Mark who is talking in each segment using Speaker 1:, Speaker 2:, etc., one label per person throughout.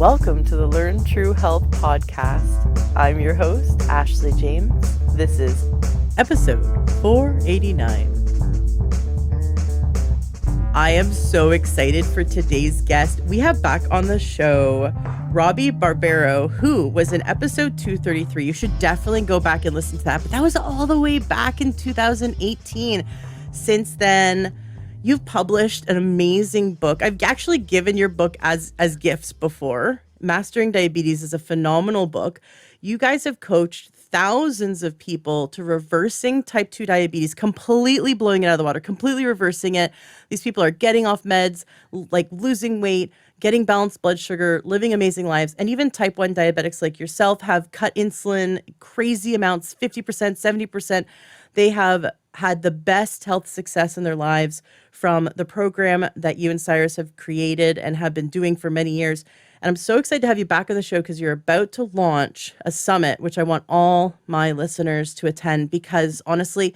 Speaker 1: Welcome to the Learn True Health podcast. I'm your host, Ashley James. This is episode 489. I am so excited for today's guest. We have back on the show Robby Barbaro, who was in episode 233. You should definitely go back and listen to that. But that was all the way back in 2018. Since then, you've published an amazing book. I've actually given your book as gifts before. Mastering Diabetes is a phenomenal book. You guys have coached thousands of people to reversing type 2 diabetes, completely blowing it out of the water, completely reversing it. These people are getting off meds, like losing weight, getting balanced blood sugar, living amazing lives. And even type 1 diabetics like yourself have cut insulin crazy amounts, 50%, 70%. They have had the best health success in their lives from the program that you and Cyrus have created and have been doing for many years. And I'm so excited to have you back on the show because you're about to launch a summit, which I want all my listeners to attend because honestly,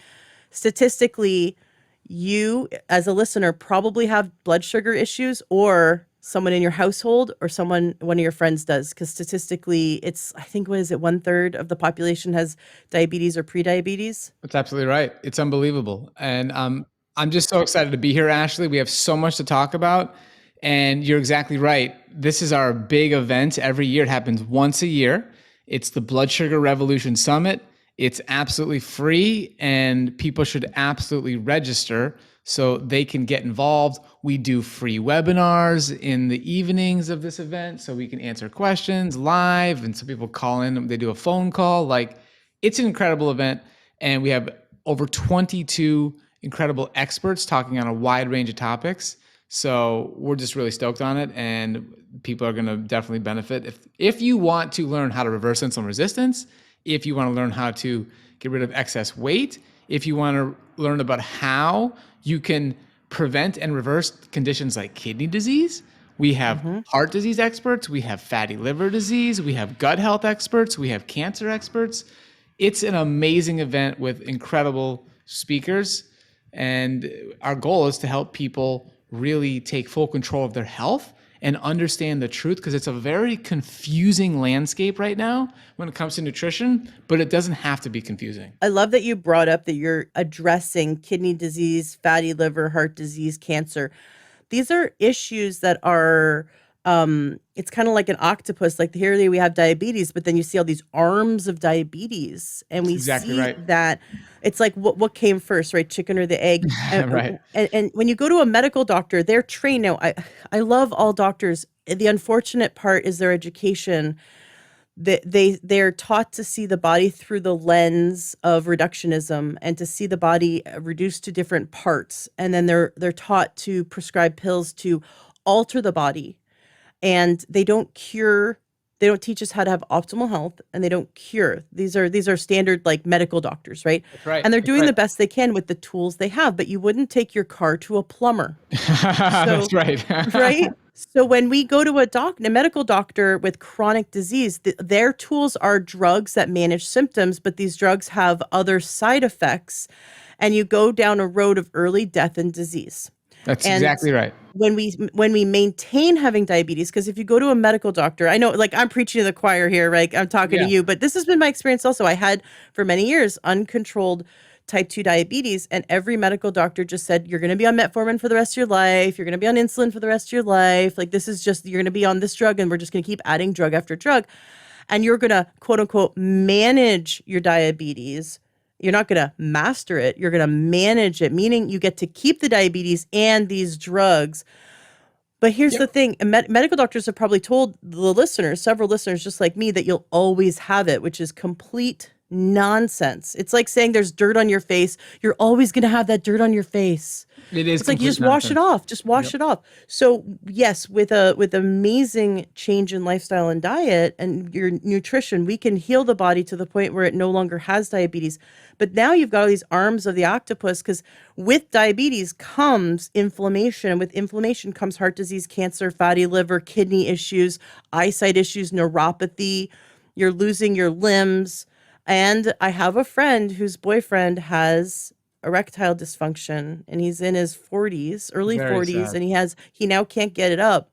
Speaker 1: statistically, you as a listener probably have blood sugar issues or someone in your household or one of your friends does. Because statistically, it's, I think, what is it? 1/3 of the population has diabetes or pre-diabetes.
Speaker 2: That's absolutely right. It's unbelievable. And I'm just so excited to be here, Ashley. We have so much to talk about. And you're exactly right. This is our big event every year. It happens once a year. It's the Blood Sugar Revolution Summit. It's absolutely free and people should absolutely register so they can get involved. We do free webinars in the evenings of this event so we can answer questions live. And so people call in, they do a phone call. Like, it's an incredible event. And we have over 22 incredible experts talking on a wide range of topics. So we're just really stoked on it, and people are going to definitely benefit. If you want to learn how to reverse insulin resistance, if you want to learn how to get rid of excess weight, if you want to learn about how you can prevent and reverse conditions like kidney disease, we have heart disease experts, we have fatty liver disease, we have gut health experts, we have cancer experts. It's an amazing event with incredible speakers, and our goal is to help people really take full control of their health and understand the truth, because it's a very confusing landscape right now when it comes to nutrition, but it doesn't have to be confusing.
Speaker 1: I love that you brought up that you're addressing kidney disease, fatty liver, heart disease, cancer. These are issues that are, it's kind of like an octopus. Like here we have diabetes, but then you see all these arms of diabetes, and we
Speaker 2: Exactly
Speaker 1: see
Speaker 2: right.
Speaker 1: that it's like what came first, right? Chicken or the egg?
Speaker 2: Right.
Speaker 1: And when you go to a medical doctor, they're trained. Now, I love all doctors. The unfortunate part is their education. They're taught to see the body through the lens of reductionism and to see the body reduced to different parts. And then they're taught to prescribe pills to alter the body. And they don't cure. They don't teach us how to have optimal health, and they don't cure. These are standard like medical doctors, right?
Speaker 2: That's right.
Speaker 1: And they're doing the best they can with the tools they have, but you wouldn't take your car to a plumber.
Speaker 2: That's right.
Speaker 1: Right? So when we go to a medical doctor with chronic disease, their tools are drugs that manage symptoms, but these drugs have other side effects, and you go down a road of early death and disease.
Speaker 2: That's
Speaker 1: And
Speaker 2: exactly right.
Speaker 1: when we maintain having diabetes, because if you go to a medical doctor, I know, like, I'm preaching to the choir here, right? I'm talking to you, but this has been my experience also. I had for many years uncontrolled type 2 diabetes, and every medical doctor just said, you're going to be on metformin for the rest of your life. You're going to be on insulin for the rest of your life. Like, this is just, you're going to be on this drug, and we're just going to keep adding drug after drug. And you're going to, quote unquote, manage your diabetes. You're not going to master it. You're going to manage it, meaning you get to keep the diabetes and these drugs. But here's the thing. Medical doctors have probably told the listeners, several listeners just like me, that you'll always have it, which is complete nonsense. It's like saying there's dirt on your face. You're always going to have that dirt on your face.
Speaker 2: It is.
Speaker 1: It's like you just wash it off. Just wash it off. So yes, with amazing change in lifestyle and diet and your nutrition, we can heal the body to the point where it no longer has diabetes. But now you've got all these arms of the octopus, because with diabetes comes inflammation, and with inflammation comes heart disease, cancer, fatty liver, kidney issues, eyesight issues, neuropathy. You're losing your limbs. And I have a friend whose boyfriend has erectile dysfunction, and he's in his 40s, early
Speaker 2: Very
Speaker 1: 40s,
Speaker 2: sad.
Speaker 1: and he now can't get it up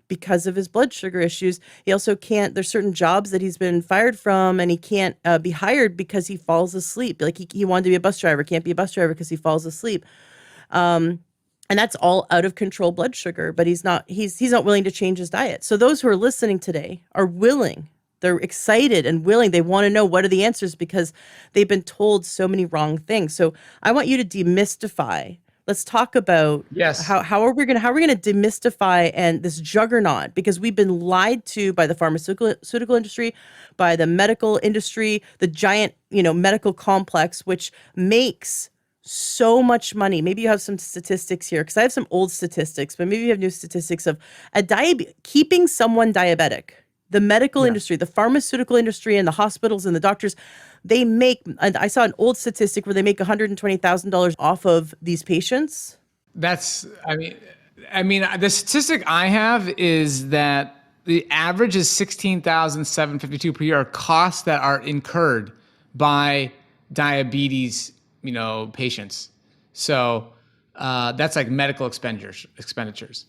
Speaker 1: because of his blood sugar issues. He also can't, there's certain jobs that he's been fired from, and he can't be hired because he falls asleep. Like he wanted to be a bus driver, can't be a bus driver because he falls asleep. And that's all out of control blood sugar, but he's not willing to change his diet. So those who are listening today are willing. They're excited and willing. They want to know what are the answers because they've been told so many wrong things. So I want you to demystify. Let's talk about
Speaker 2: Yes.
Speaker 1: how are we going to demystify and this juggernaut, because we've been lied to by the pharmaceutical industry, by the medical industry, the giant, medical complex, which makes so much money. Maybe you have some statistics here, because I have some old statistics, but maybe you have new statistics of keeping someone diabetic. The medical industry, the pharmaceutical industry, and the hospitals and the doctors, they make, and I saw an old statistic where they make $120,000 off of these patients.
Speaker 2: The statistic I have is that the average is $16,752 per year, costs that are incurred by diabetes, patients. So that's like medical expenditures.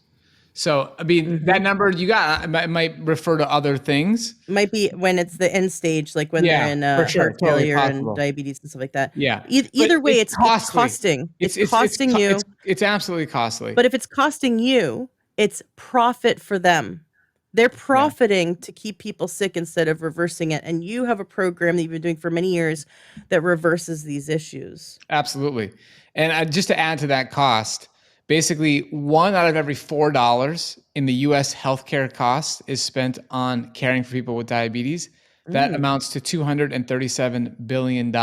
Speaker 2: So, that number you got might refer to other things.
Speaker 1: Might be when it's the end stage, like when they're in
Speaker 2: for sure,
Speaker 1: heart
Speaker 2: totally
Speaker 1: failure
Speaker 2: possible.
Speaker 1: and diabetes and stuff like that.
Speaker 2: Yeah.
Speaker 1: Either way, it's
Speaker 2: costly.
Speaker 1: costing. It's costing you.
Speaker 2: It's absolutely costly.
Speaker 1: But if it's costing you, it's profit for them. They're profiting to keep people sick instead of reversing it. And you have a program that you've been doing for many years that reverses these issues.
Speaker 2: Absolutely. And just to add to that cost, basically, 1 out of every $4 in the U.S. healthcare cost is spent on caring for people with diabetes. That amounts to $237 billion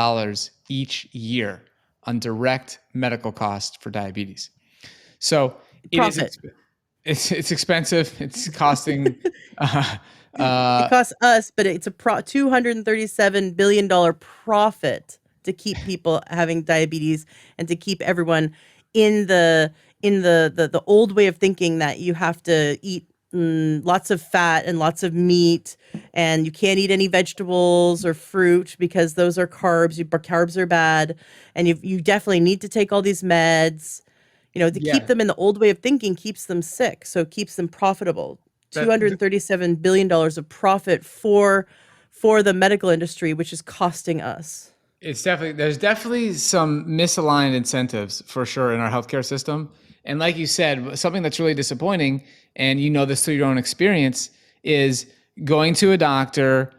Speaker 2: each year on direct medical costs for diabetes. So it's expensive. It's costing.
Speaker 1: It costs us, but it's a $237 billion profit to keep people having diabetes and to keep everyone in the old way of thinking that you have to eat lots of fat and lots of meat, and you can't eat any vegetables or fruit because those are carbs. Carbs are bad, and you definitely need to take all these meds. Keep them in the old way of thinking keeps them sick, so it keeps them profitable. $237 billion of profit for the medical industry, which is costing us.
Speaker 2: There's definitely some misaligned incentives for sure in our healthcare system. And like you said, something that's really disappointing, and this through your own experience, is going to a doctor,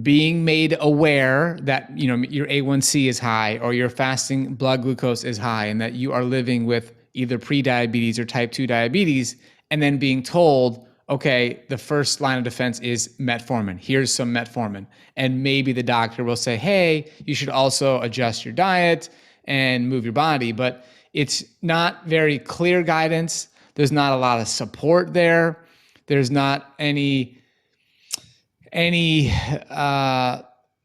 Speaker 2: being made aware that your A1C is high or your fasting blood glucose is high, and that you are living with either pre-diabetes or type 2 diabetes, and then being told, okay, the first line of defense is metformin. Here's some metformin. And maybe the doctor will say, hey, you should also adjust your diet and move your body. But it's not very clear guidance. There's not a lot of support there. There's not any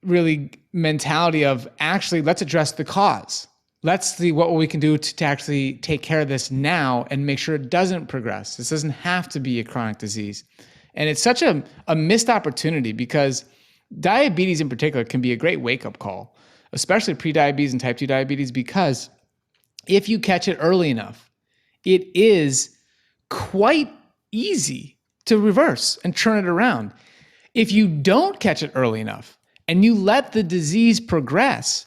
Speaker 2: really mentality of actually, let's address the cause. Let's see what we can do to actually take care of this now and make sure it doesn't progress. This doesn't have to be a chronic disease. And it's such a missed opportunity, because diabetes in particular can be a great wake-up call, especially pre-diabetes and type 2 diabetes, because if you catch it early enough, it is quite easy to reverse and turn it around. If you don't catch it early enough and you let the disease progress,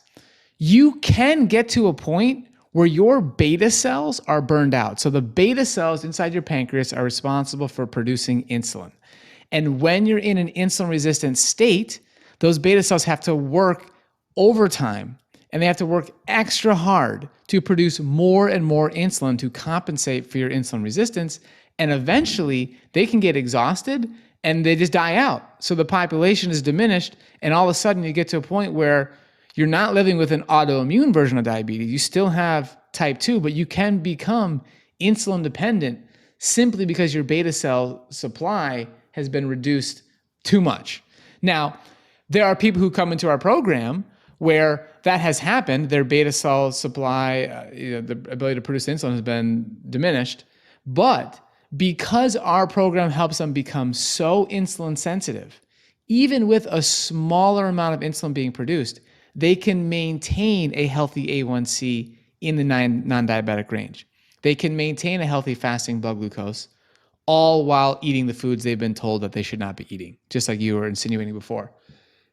Speaker 2: you can get to a point where your beta cells are burned out. So the beta cells inside your pancreas are responsible for producing insulin. And when you're in an insulin-resistant state, those beta cells have to work overtime, and they have to work extra hard to produce more and more insulin to compensate for your insulin resistance. And eventually, they can get exhausted and they just die out. So the population is diminished, and all of a sudden you get to a point where you're not living with an autoimmune version of diabetes. You still have type 2, but you can become insulin dependent simply because your beta cell supply has been reduced too much. Now, there are people who come into our program where that has happened. Their beta cell supply, the ability to produce insulin has been diminished. But because our program helps them become so insulin sensitive, even with a smaller amount of insulin being produced, they can maintain a healthy A1C in the non-diabetic range. They can maintain a healthy fasting blood glucose, all while eating the foods they've been told that they should not be eating, just like you were insinuating before.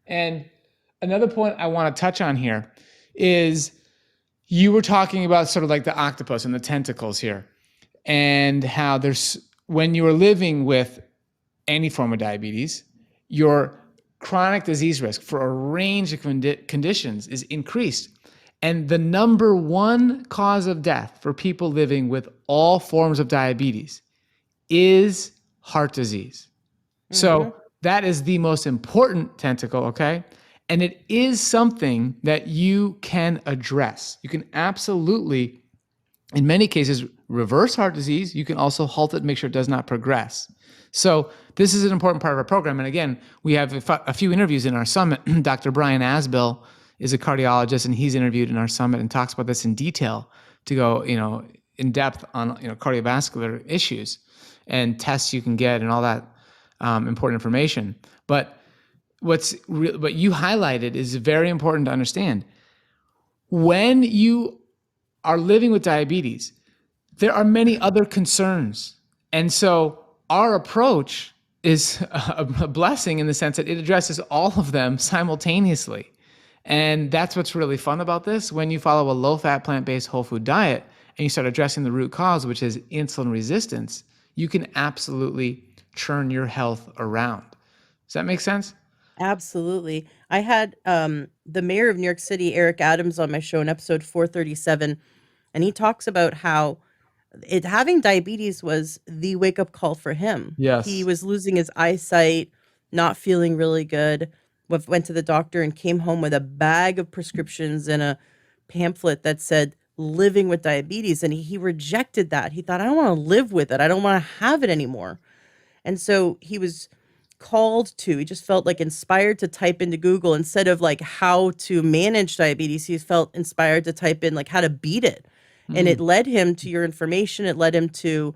Speaker 2: And another point I want to touch on here is you were talking about sort of like the octopus and the tentacles here, and how when you are living with any form of diabetes, your chronic disease risk for a range of conditions is increased. And the number one cause of death for people living with all forms of diabetes is heart disease. So that is the most important tentacle, okay? And it is something that you can address. You can absolutely, in many cases, reverse heart disease. You can also halt it and make sure it does not progress. So this is an important part of our program. And again, we have a few interviews in our summit. Dr. Brian Asbill is a cardiologist, and he's interviewed in our summit and talks about this in detail to go, in depth on, cardiovascular issues and tests you can get and all that important information. But what you highlighted is very important to understand. When you are living with diabetes, there are many other concerns. And so our approach is a blessing in the sense that it addresses all of them simultaneously. And that's what's really fun about this. When you follow a low-fat, plant-based whole food diet and you start addressing the root cause, which is insulin resistance, you can absolutely turn your health around. Does that make sense?
Speaker 1: Absolutely. I had the mayor of New York City, Eric Adams, on my show in episode 437, and he talks about how having diabetes was the wake up call for him.
Speaker 2: Yes.
Speaker 1: He was losing his eyesight, not feeling really good. Went to the doctor and came home with a bag of prescriptions and a pamphlet that said living with diabetes. And he rejected that. He thought, I don't want to live with it. I don't want to have it anymore. And so he was he just felt like inspired to type into Google, instead of like how to manage diabetes, he felt inspired to type in like how to beat it. And it led him to your information. It led him to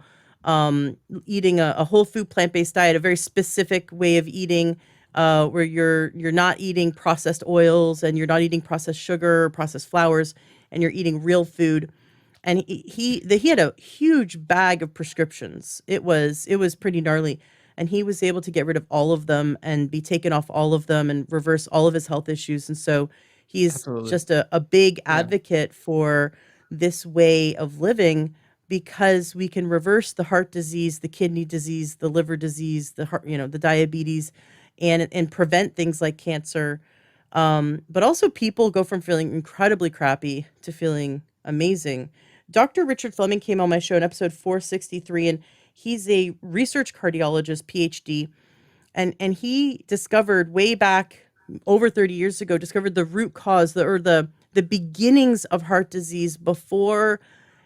Speaker 1: eating a whole food plant-based diet, a very specific way of eating, where you're not eating processed oils and you're not eating processed sugar, processed flours, and you're eating real food. And he had a huge bag of prescriptions. It was pretty gnarly. And he was able to get rid of all of them and be taken off all of them and reverse all of his health issues. And so he's
Speaker 2: Absolutely.
Speaker 1: just a big advocate for this way of living, because we can reverse the heart disease, the kidney disease, the liver disease, the heart, the diabetes, and prevent things like cancer. But also people go from feeling incredibly crappy to feeling amazing. Dr. Richard Fleming came on my show in episode 463, and he's a research cardiologist, PhD, and he discovered way back over 30 years ago, discovered the root cause, the beginnings of heart disease before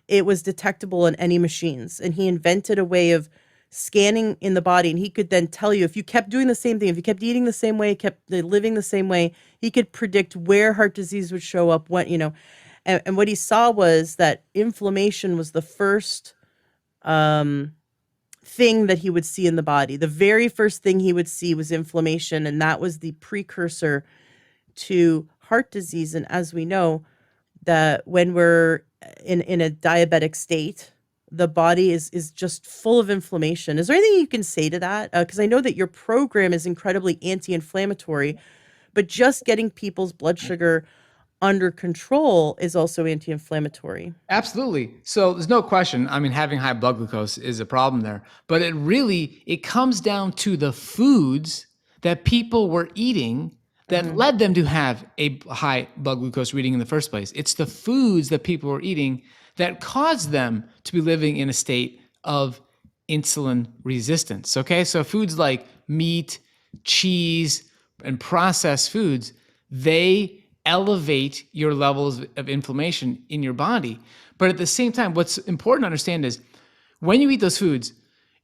Speaker 1: it was detectable in any machines. And he invented a way of scanning in the body, and he could then tell you, if you kept doing the same thing, if you kept eating the same way, kept living the same way, he could predict where heart disease would show up, when, and what he saw was that inflammation was the first thing that he would see in the body. The very first thing he would see was inflammation, and that was the precursor to heart disease. And as we know, that when we're in a diabetic state, the body is just full of inflammation. Is there anything you can say to that? Because I know that your program is incredibly anti-inflammatory, but just getting people's blood sugar under control is also anti-inflammatory.
Speaker 2: Absolutely. So there's no question. I mean, having high blood glucose is a problem there, but it comes down to the foods that people were eating that led them to have a high blood glucose reading in the first place. It's the foods that people were eating that caused them to be living in a state of insulin resistance. Okay. So foods like meat, cheese, and processed foods, they elevate your levels of inflammation in your body. But at the same time, what's important to understand is when you eat those foods,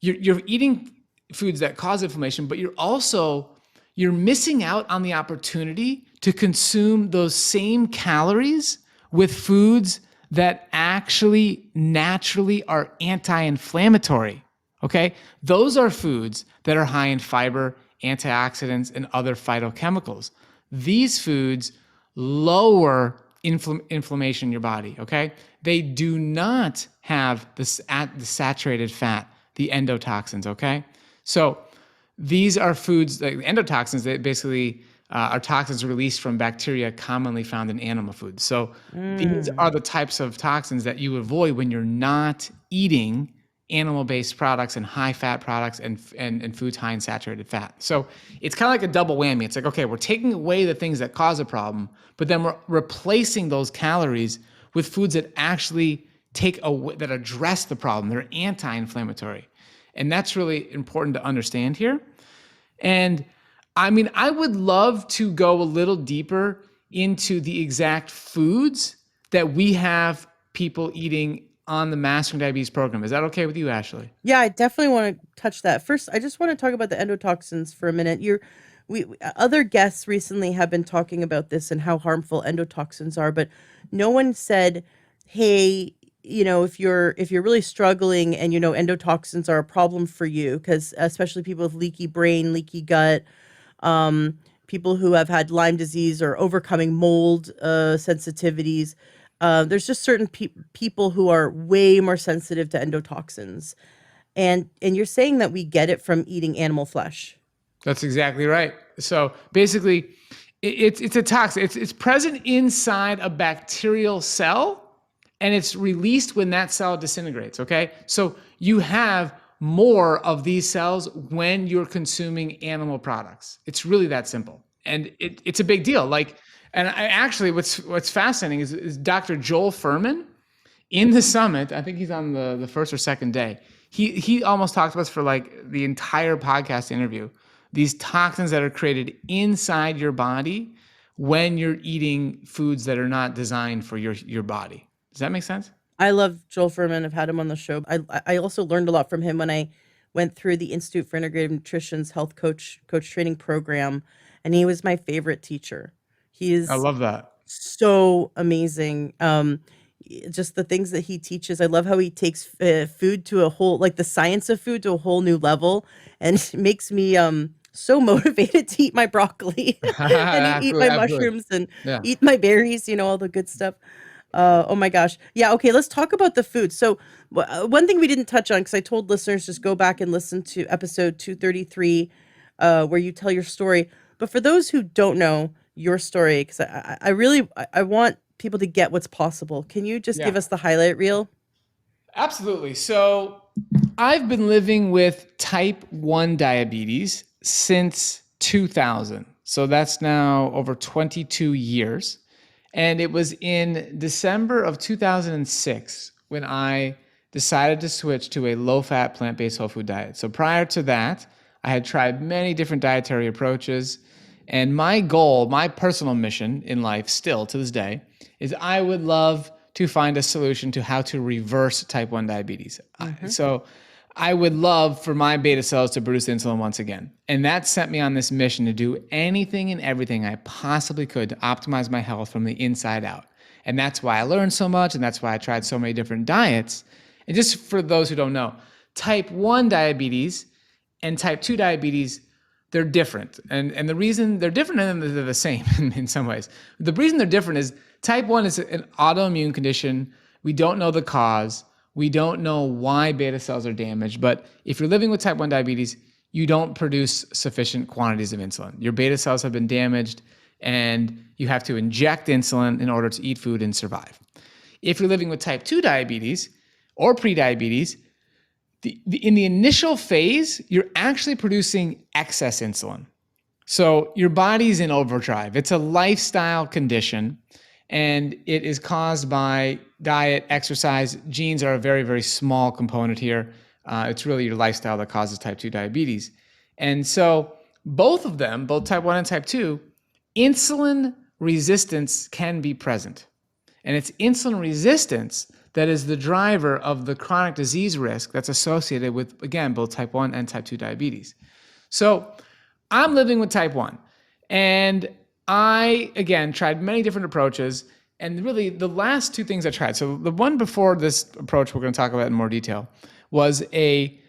Speaker 2: you're eating foods that cause inflammation, but you're missing out on the opportunity to consume those same calories with foods that actually naturally are anti-inflammatory. Okay? Those are foods that are high in fiber, antioxidants, and other phytochemicals. These foods lower inflammation in your body, okay? They do not have the saturated fat, the endotoxins, okay? So these are foods, like endotoxins, that basically are toxins released from bacteria commonly found in animal foods. So these are the types of toxins that you avoid when you're not eating animal-based products and high-fat products and foods high in saturated fat. So it's kind of like a double whammy. It's like, okay, we're taking away the things that cause a problem, but then we're replacing those calories with foods that actually that address the problem. They're anti-inflammatory. And that's really important to understand here. And I mean, I would love to go a little deeper into the exact foods that we have people eating on the Mastering Diabetes program. Is that okay with you, Ashley?
Speaker 1: Yeah, I definitely want to touch that. First, I just want to talk about the endotoxins for a minute. Other guests recently have been talking about this and how harmful endotoxins are, but no one said, "Hey, if you're really struggling and endotoxins are a problem for you," because especially people with leaky brain, leaky gut, people who have had Lyme disease or overcoming mold sensitivities. There's just certain people who are way more sensitive to endotoxins. And you're saying that we get it from eating animal flesh.
Speaker 2: That's exactly right. So basically, it's a toxin. It's present inside a bacterial cell, and it's released when that cell disintegrates, okay? So you have more of these cells when you're consuming animal products. It's really that simple. And it's a big deal. And actually, what's fascinating is Dr. Joel Furman in the summit. I think he's on the first or second day. He almost talked to us for like the entire podcast interview. These toxins that are created inside your body when you're eating foods that are not designed for your body. Does that make sense?
Speaker 1: I love Joel Furman. I've had him on the show. I also learned a lot from him when I went through the Institute for Integrative Nutrition's health coach training program, and he was my favorite teacher. He
Speaker 2: I
Speaker 1: is
Speaker 2: love that.
Speaker 1: so amazing. Just the things that he teaches. I love how he takes food to a whole, like the science of food to a whole new level, and it makes me so motivated to eat my broccoli and eat
Speaker 2: Absolutely,
Speaker 1: my
Speaker 2: absolutely.
Speaker 1: mushrooms and
Speaker 2: Yeah.
Speaker 1: eat my berries, all the good stuff. Oh my gosh. Yeah. Okay. Let's talk about the food. So one thing we didn't touch on, because I told listeners just go back and listen to episode 233, where you tell your story. But for those who don't know your story, because I really want people to get what's possible. Can you just give
Speaker 2: Yeah.
Speaker 1: us the highlight reel?
Speaker 2: Absolutely. So I've been living with type 1 diabetes since 2000. So that's now over 22 years. And it was in December of 2006 when I decided to switch to a low-fat, plant-based whole food diet. So prior to that, I had tried many different dietary approaches. And my goal, my personal mission in life still to this day, is I would love to find a solution to how to reverse type 1 diabetes. So I would love for my beta cells to produce insulin once again. And that sent me on this mission to do anything and everything I possibly could to optimize my health from the inside out. And that's why I learned so much, and that's why I tried so many different diets. And just for those who don't know, type 1 diabetes and type 2 diabetes, they're different. And the reason they're different, and they're the same in some ways. The reason they're different is type 1 is an autoimmune condition. We don't know the cause. We don't know why beta cells are damaged. But if you're living with type 1 diabetes, you don't produce sufficient quantities of insulin. Your beta cells have been damaged, and you have to inject insulin in order to eat food and survive. If you're living with type 2 diabetes or prediabetes, in the initial phase, you're actually producing excess insulin. So your body's in overdrive. It's a lifestyle condition, and it is caused by diet, exercise. Genes are a very, very small component here. It's really your lifestyle that causes type 2 diabetes. And so both of them, both type 1 and type 2, insulin resistance can be present. And it's insulin resistance that is the driver of the chronic disease risk that's associated with, again, both type 1 and type 2 diabetes. So I'm living with type 1. And I, again, tried many different approaches. And really, the last two things I tried, so the one before this approach we're going to talk about in more detail, was a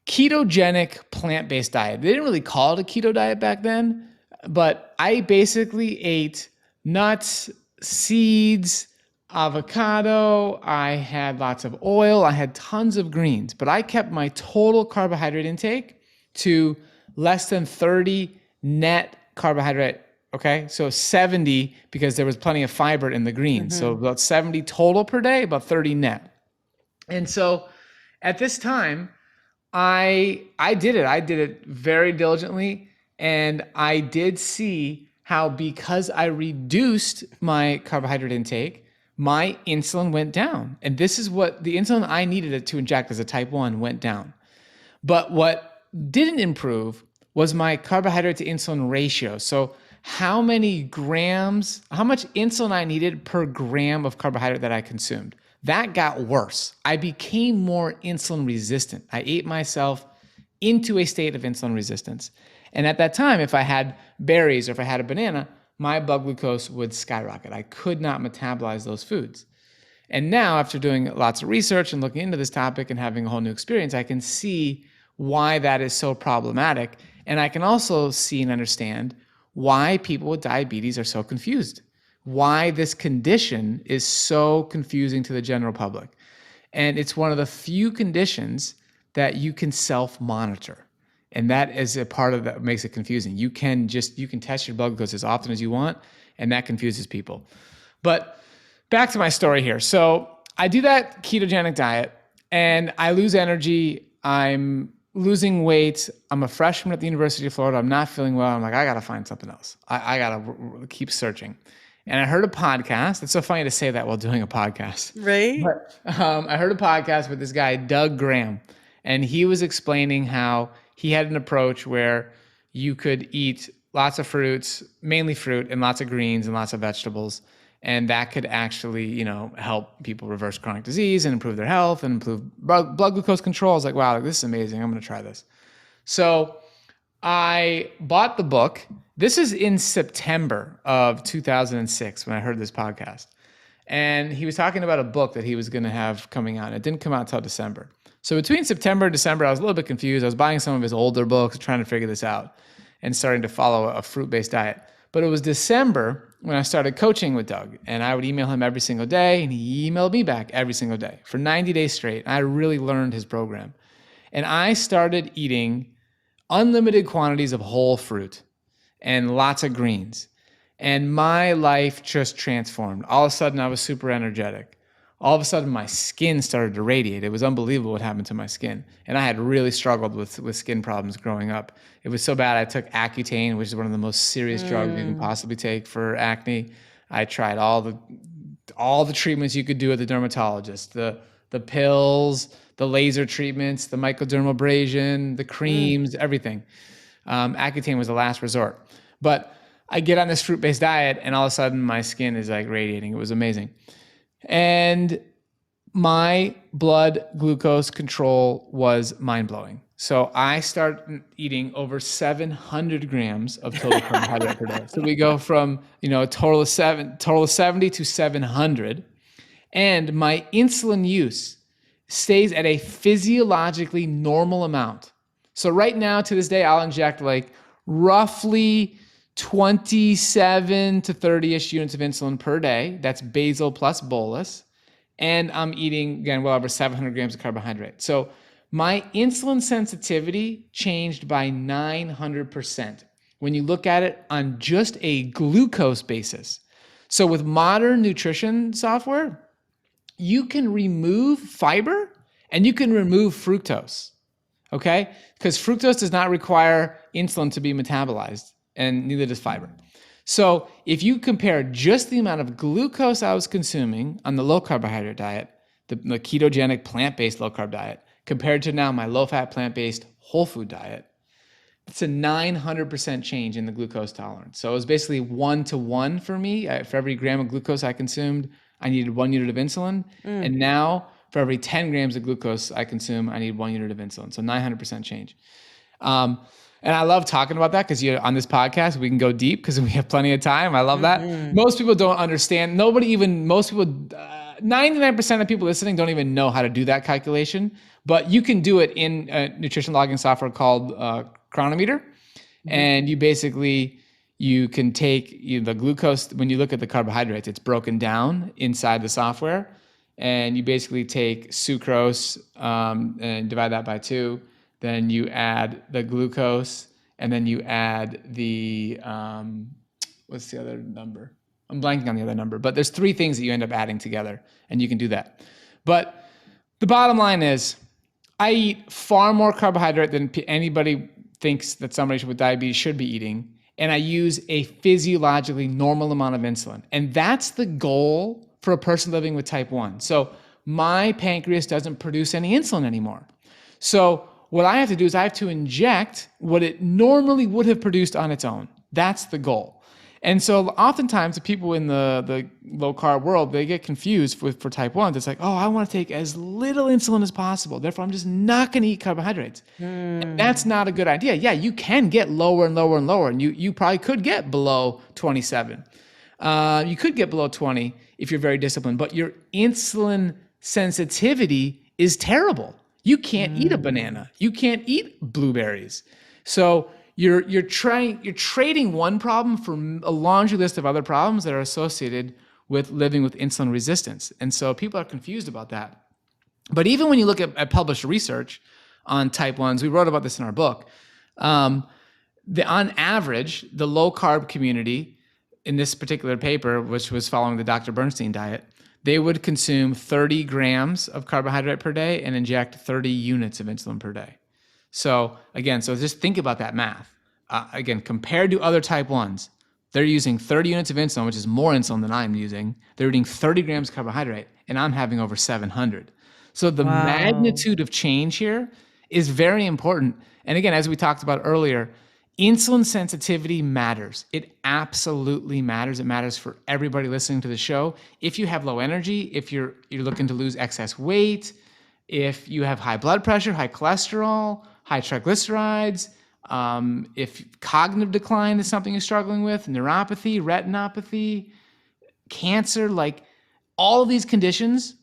Speaker 2: ketogenic plant-based diet. They didn't really call it a keto diet back then, but I basically ate nuts, seeds, avocado, I had lots of oil, I had tons of greens, but I kept my total carbohydrate intake to less than 30 net carbohydrate. Okay, so 70 because there was plenty of fiber in the greens. So about 70 total per day, about 30 net. And so at this time, I did it. I did it very diligently, and I did see how because I reduced my carbohydrate intake, my insulin went down. And this is what the insulin I needed to inject as a type 1 went down. But what didn't improve was my carbohydrate to insulin ratio. So how many grams, how much insulin I needed per gram of carbohydrate that I consumed. That got worse. I became more insulin resistant. I ate myself into a state of insulin resistance. And at that time, if I had berries or if I had a banana, my blood glucose would skyrocket. I could not metabolize those foods. And now, after doing lots of research and looking into this topic and having a whole new experience, I can see why that is so problematic. And I can also see and understand why people with diabetes are so confused, why this condition is so confusing to the general public. And it's one of the few conditions that you can self-monitor. And that is a part of that makes it confusing. You can test your blood glucose as often as you want, and that confuses people. But back to my story here. So I do that ketogenic diet and I lose energy. I'm losing weight. I'm a freshman at the University of Florida. I'm not feeling well. I'm like, I got to find something else. I got to keep searching. And I heard a podcast. It's so funny to say that while doing a podcast.
Speaker 1: Right.
Speaker 2: But I heard a podcast with this guy, Doug Graham, and he was explaining how he had an approach where you could eat lots of fruits, mainly fruit, and lots of greens and lots of vegetables. And that could actually, help people reverse chronic disease and improve their health and improve blood glucose control. I was like, wow, this is amazing. I'm going to try this. So I bought the book. This is in September of 2006 when I heard this podcast. And he was talking about a book that he was going to have coming out. It didn't come out until December. So between September and December, I was a little bit confused. I was buying some of his older books, trying to figure this out and starting to follow a fruit-based diet. But it was December when I started coaching with Doug, and I would email him every single day, and he emailed me back every single day for 90 days straight. I really learned his program. And I started eating unlimited quantities of whole fruit and lots of greens. And my life just transformed. All of a sudden, I was super energetic. All of a sudden, my skin started to radiate. It was unbelievable what happened to my skin. And I had really struggled with skin problems growing up. It was so bad, I took Accutane, which is one of the most serious drugs you can possibly take for acne. I tried all the treatments you could do at the dermatologist, the pills, the laser treatments, the microdermabrasion, the creams, everything. Accutane was the last resort. But I get on this fruit-based diet, and all of a sudden, my skin is like radiating. It was amazing. And my blood glucose control was mind-blowing. So I started eating over 700 grams of total carbohydrate per day. So we go from, a total of 70 to 700. And my insulin use stays at a physiologically normal amount. So right now, to this day, I'll inject like roughly 27 to 30-ish units of insulin per day. That's basal plus bolus. And I'm eating, again, well over 700 grams of carbohydrate. So my insulin sensitivity changed by 900% when you look at it on just a glucose basis. So with modern nutrition software, you can remove fiber and you can remove fructose, okay? Because fructose does not require insulin to be metabolized, and neither does fiber. So if you compare just the amount of glucose I was consuming on the low carbohydrate diet, the ketogenic plant-based low carb diet, compared to now my low-fat plant-based whole food diet, it's a 900% change in the glucose tolerance. So it was basically 1-to-1 for me. For every gram of glucose I consumed, I needed 1 unit of insulin. And now for every 10 grams of glucose I consume, I need 1 unit of insulin. So 900% change. And I love talking about that because on this podcast, we can go deep because we have plenty of time. I love that. Most people don't understand. 99% of people listening don't even know how to do that calculation, but you can do it in a nutrition logging software called Chronometer. And you basically, You can take the glucose. When you look at the carbohydrates, it's broken down inside the software, and you basically take sucrose and divide that by 2. Then you add the glucose, and then you add the what's the other number? I'm blanking on the other number, but there's 3 things that you end up adding together, and you can do that. But the bottom line is, I eat far more carbohydrate than anybody thinks that somebody with diabetes should be eating, and I use a physiologically normal amount of insulin. And that's the goal for a person living with type 1. So my pancreas doesn't produce any insulin anymore. So what I have to do is I have to inject what it normally would have produced on its own. That's the goal. And so oftentimes the people in the low carb world, they get confused for type 1. It's like, oh, I want to take as little insulin as possible. Therefore, I'm just not going to eat carbohydrates. And that's not a good idea. Yeah, you can get lower and lower and lower. And you probably could get below 27. You could get below 20 if you're very disciplined. But your insulin sensitivity is terrible. You can't eat a banana. You can't eat blueberries. So you're trading one problem for a laundry list of other problems that are associated with living with insulin resistance. And so people are confused about that. But even when you look at published research on type 1s, we wrote about this in our book, on average, the low carb community in this particular paper, which was following the Dr. Bernstein diet, they would consume 30 grams of carbohydrate per day and inject 30 units of insulin per day. So again, just think about that math. Again, compared to other type 1s, they're using 30 units of insulin, which is more insulin than I'm using. They're eating 30 grams of carbohydrate, and I'm having over 700. So the magnitude of change here is very important. And again, as we talked about earlier, insulin sensitivity matters. It absolutely matters. It matters for everybody listening to the show. If you have low energy, if you're looking to lose excess weight, if you have high blood pressure, high cholesterol, high triglycerides, if cognitive decline is something you're struggling with, neuropathy, retinopathy, cancer, like all of these conditions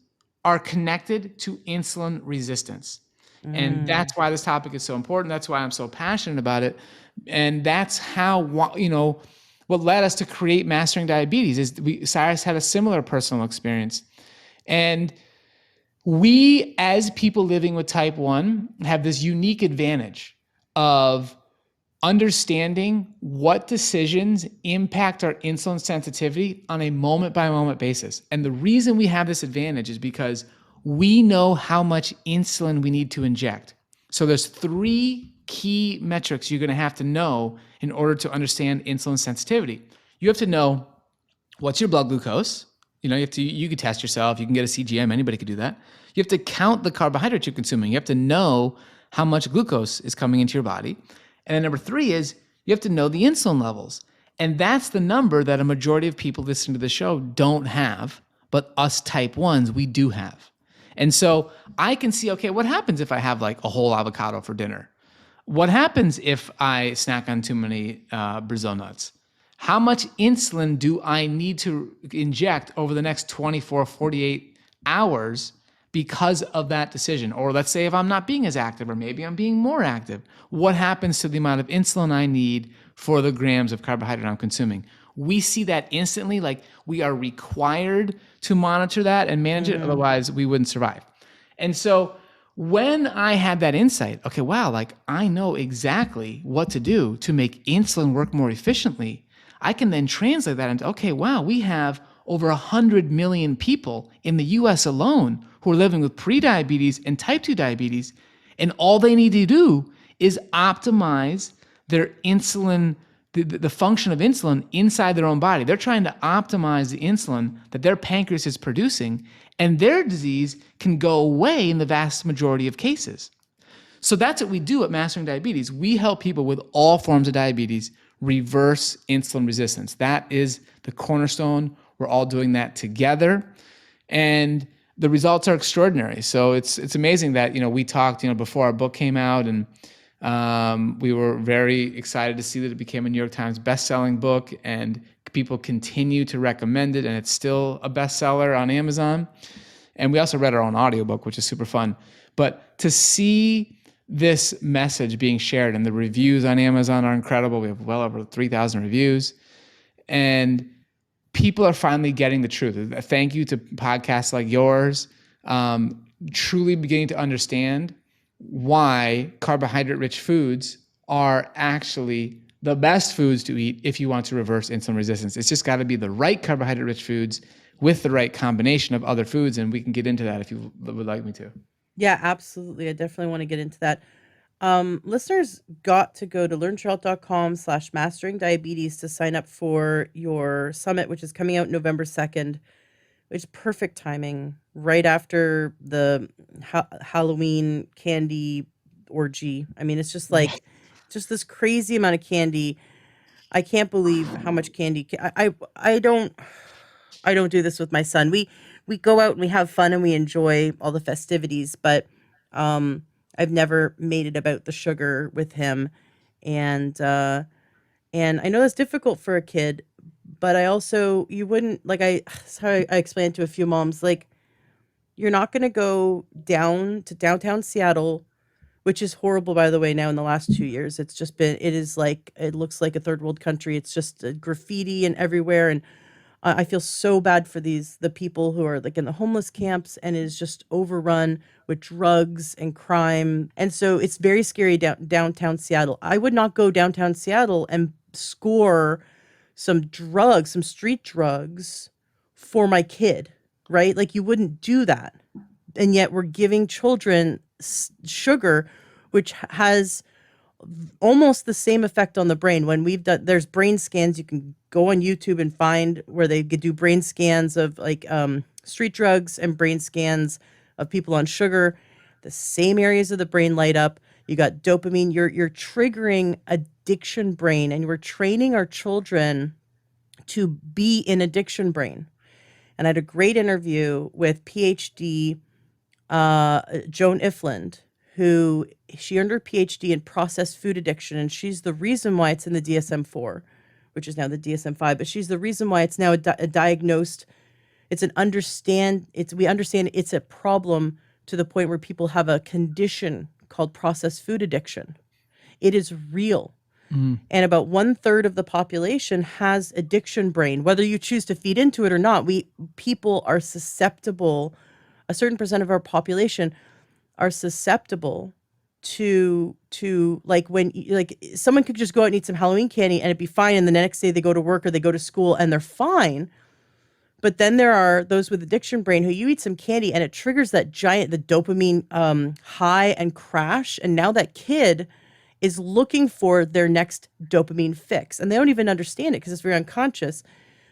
Speaker 2: are connected to insulin resistance. And that's why this topic is so important. That's why I'm so passionate about it. And that's how, what led us to create Mastering Diabetes is Cyrus had a similar personal experience. And we, as people living with type 1, have this unique advantage of understanding what decisions impact our insulin sensitivity on a moment-by-moment basis. And the reason we have this advantage is because we know how much insulin we need to inject. So there's 3 key metrics you're going to have to know in order to understand insulin sensitivity. You have to know what's your blood glucose. You can test yourself. You can get a CGM. Anybody could do that. You have to count the carbohydrates you're consuming. You have to know how much glucose is coming into your body. And then number 3 is you have to know the insulin levels. And that's the number that a majority of people listening to the show don't have, but us type 1s, we do have. And so I can see, okay, what happens if I have like a whole avocado for dinner? What happens if I snack on too many Brazil nuts? How much insulin do I need to inject over the next 24, 48 hours because of that decision? Or let's say if I'm not being as active, or maybe I'm being more active, what happens to the amount of insulin I need for the grams of carbohydrate I'm consuming? We see that instantly, like we are required to monitor that and manage it, otherwise we wouldn't survive. And so when I had that insight, okay, wow, like I know exactly what to do to make insulin work more efficiently, I can then translate that into, okay, wow, we have over 100 million people in the US alone who are living with prediabetes and type 2 diabetes, and all they need to do is optimize their insulin, the function of insulin inside their own body. They're trying to optimize the insulin that their pancreas is producing, and their disease can go away in the vast majority of cases. So that's what we do at Mastering Diabetes. We help people with all forms of diabetes reverse insulin resistance. That is the cornerstone. We're all doing that together, and the results are extraordinary. So it's amazing that we talked before our book came out, and we were very excited to see that it became a New York Times best-selling book, and people continue to recommend it, and it's still a bestseller on Amazon. And we also read our own audiobook, which is super fun. But to see this message being shared, and the reviews on Amazon are incredible. We have well over 3,000 reviews, and people are finally getting the truth. Thank you to podcasts like yours, truly beginning to understand why carbohydrate-rich foods are actually the best foods to eat if you want to reverse insulin resistance. It's just got to be the right carbohydrate-rich foods with the right combination of other foods, and we can get into that if you would like me to.
Speaker 1: Yeah, absolutely. I definitely want to get into that. Listeners got to go to learnchart.com/mastering diabetes to sign up for your summit, which is coming out November 2nd, which is perfect timing right after the Halloween candy orgy. I mean, it's just like, just this crazy amount of candy. I can't believe how much candy. I don't do this with my son. We go out and we have fun and we enjoy all the festivities, but um I've never made it about the sugar with him. And and I know that's difficult for a kid, but I also you wouldn't like that's how I explained to a few moms, like, you're not going to go down to downtown Seattle, which is horrible, by the way. Now in the last 2 years, it is like, it looks like a third world country. It's just graffiti and everywhere. And I feel so bad for the people who are like in the homeless camps, and it is just overrun with drugs and crime. And so it's very scary downtown Seattle. I would not go downtown Seattle and score some drugs, some street drugs for my kid, right? Like, you wouldn't do that. And yet we're giving children sugar, which has almost the same effect on the brain. When we've done, there's brain scans, you can go on YouTube and find where they could do brain scans of like street drugs and brain scans of people on sugar. The same areas of the brain light up. You got dopamine. You're triggering addiction brain, and we're training our children to be in addiction brain. And I had a great interview with PhD Joan Ifland, who she earned her PhD in processed food addiction, and she's the reason why it's in the DSM-4, which is now the DSM-5. But she's the reason why it's now a diagnosed. It's an understand. It's we understand it's a problem to the point where people have a condition called processed food addiction. It is real. And about 1/3 of the population has addiction brain. Whether you choose to feed into it or not, people are susceptible. A certain percent of our population are susceptible to like, when like someone could just go out and eat some Halloween candy and it'd be fine, and the next day they go to work or they go to school and they're fine. But then there are those with addiction brain who, you eat some candy and it triggers the dopamine high and crash, and now that kid is looking for their next dopamine fix, and they don't even understand it because it's very unconscious.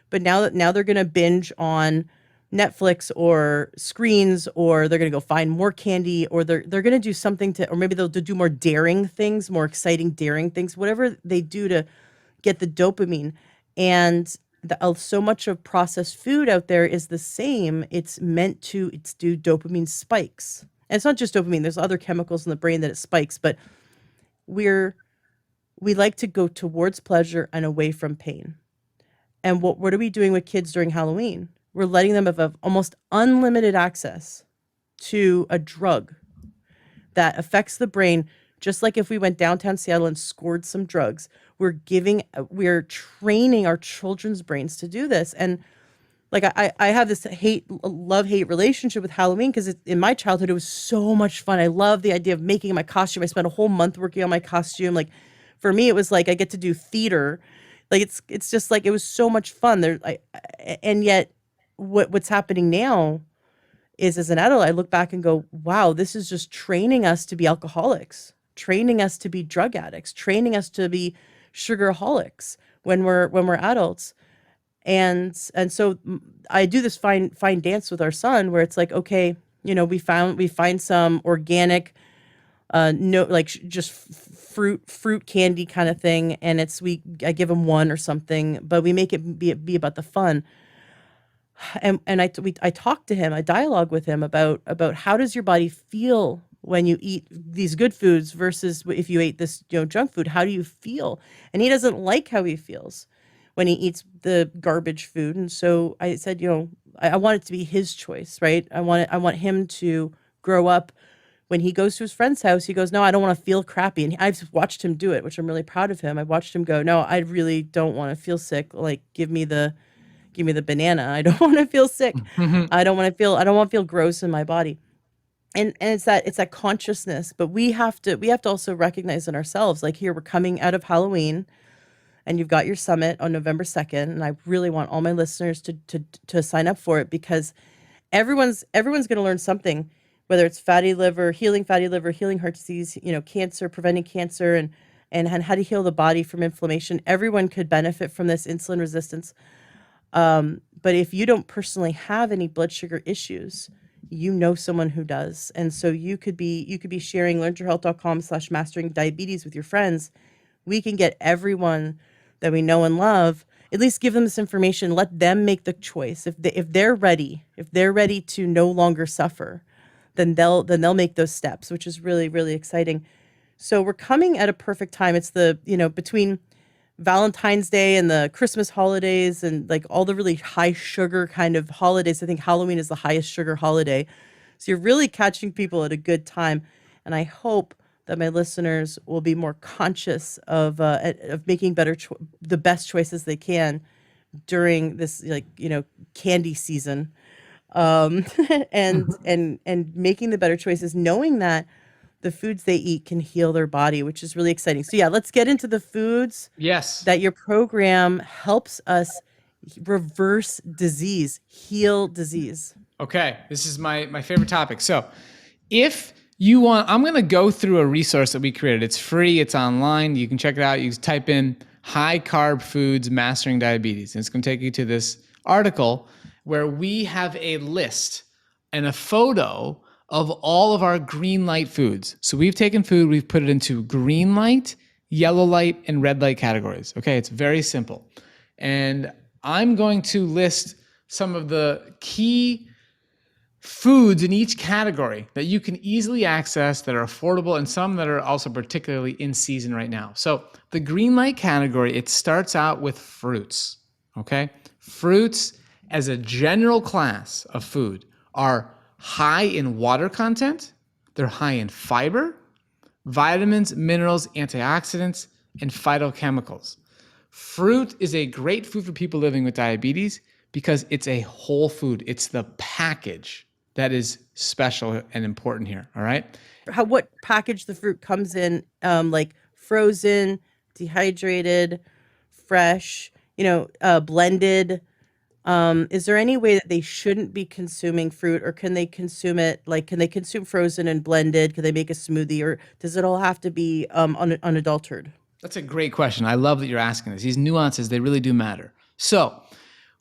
Speaker 1: But now they're going to binge on Netflix or screens, or they're going to go find more candy, or they're going to do something to, or maybe they'll do more daring things, more exciting daring things, whatever they do to get the dopamine. And so much of processed food out there is the same. It's meant to do dopamine spikes. And it's not just dopamine. There's other chemicals in the brain that it spikes, but we like to go towards pleasure and away from pain. And what are we doing with kids during Halloween? We're letting them have almost unlimited access to a drug that affects the brain. Just like if we went downtown Seattle and scored some drugs, we're training our children's brains to do this. And like, I have this love-hate relationship with Halloween, because in my childhood, it was so much fun. I love the idea of making my costume. I spent a whole month working on my costume. Like, for me, it was like I get to do theater. Like, it's just like, it was so much fun. And yet what's happening now is, as an adult, I look back and go, wow, this is just training us to be alcoholics, training us to be drug addicts, training us to be sugarholics when we're adults. And so I do this fine dance with our son, where it's like, okay, we find some organic, no, like just fruit candy kind of thing, and I give him one or something, but we make it be about the fun. And I talk to him, I dialogue with him about how does your body feel when you eat these good foods versus if you ate this junk food. How do you feel? And he doesn't like how he feels when he eats the garbage food. And so I said, I want it to be his choice, right? I want him to grow up when he goes to his friend's house, he goes, no, I don't want to feel crappy. And I've watched him do it, which I'm really proud of him. I watched him go, no, I really don't want to feel sick. Like, give me the banana. I don't want to feel sick. I don't want to feel gross in my body. And it's that consciousness, but we have to also recognize in ourselves, like here, we're coming out of Halloween and you've got your summit on November 2nd. And I really want all my listeners to sign up for it, because everyone's going to learn something, whether it's fatty liver, healing heart disease, cancer, preventing cancer, and how to heal the body from inflammation. Everyone could benefit from this insulin resistance. But if you don't personally have any blood sugar issues, you know someone who does. And so you could be sharing learnyourhealth.com/mastering diabetes with your friends. We can get everyone that we know and love, at least give them this information, let them make the choice. If they're ready to no longer suffer, then they'll make those steps, which is really, really exciting. So we're coming at a perfect time. It's between Valentine's Day and the Christmas holidays and like all the really high sugar kind of holidays. I think Halloween is the highest sugar holiday. So you're really catching people at a good time. And I hope that my listeners will be more conscious of making the best choices they can during this, candy season. And making the better choices, knowing that the foods they eat can heal their body, which is really exciting. So yeah, let's get into the foods
Speaker 2: Yes.
Speaker 1: that your program helps us reverse disease, heal disease.
Speaker 2: Okay, this is my favorite topic. So if you want, I'm going to go through a resource that we created. It's free. It's online. You can check it out. You can type in high carb foods mastering diabetes. And it's going to take you to this article where we have a list and a photo of all of our green light foods. So we've taken food, we've put it into green light, yellow light, and red light categories. Okay, it's very simple. And I'm going to list some of the key foods in each category that you can easily access, that are affordable, and some that are also particularly in season right now. So the green light category, it starts out with fruits. Okay, fruits as a general class of food are high in water content, they're high in fiber, vitamins, minerals, antioxidants, and phytochemicals. Fruit is a great food for people living with diabetes because it's a whole food. It's the package that is special and important here, all right?
Speaker 1: What package the fruit comes in, like frozen, dehydrated, fresh, blended. Is there any way that they shouldn't be consuming fruit, or can they consume it? Like, can they consume frozen and blended? Can they make a smoothie, or does it all have to be unadulterated?
Speaker 2: That's a great question. I love that you're asking this. These nuances, they really do matter. So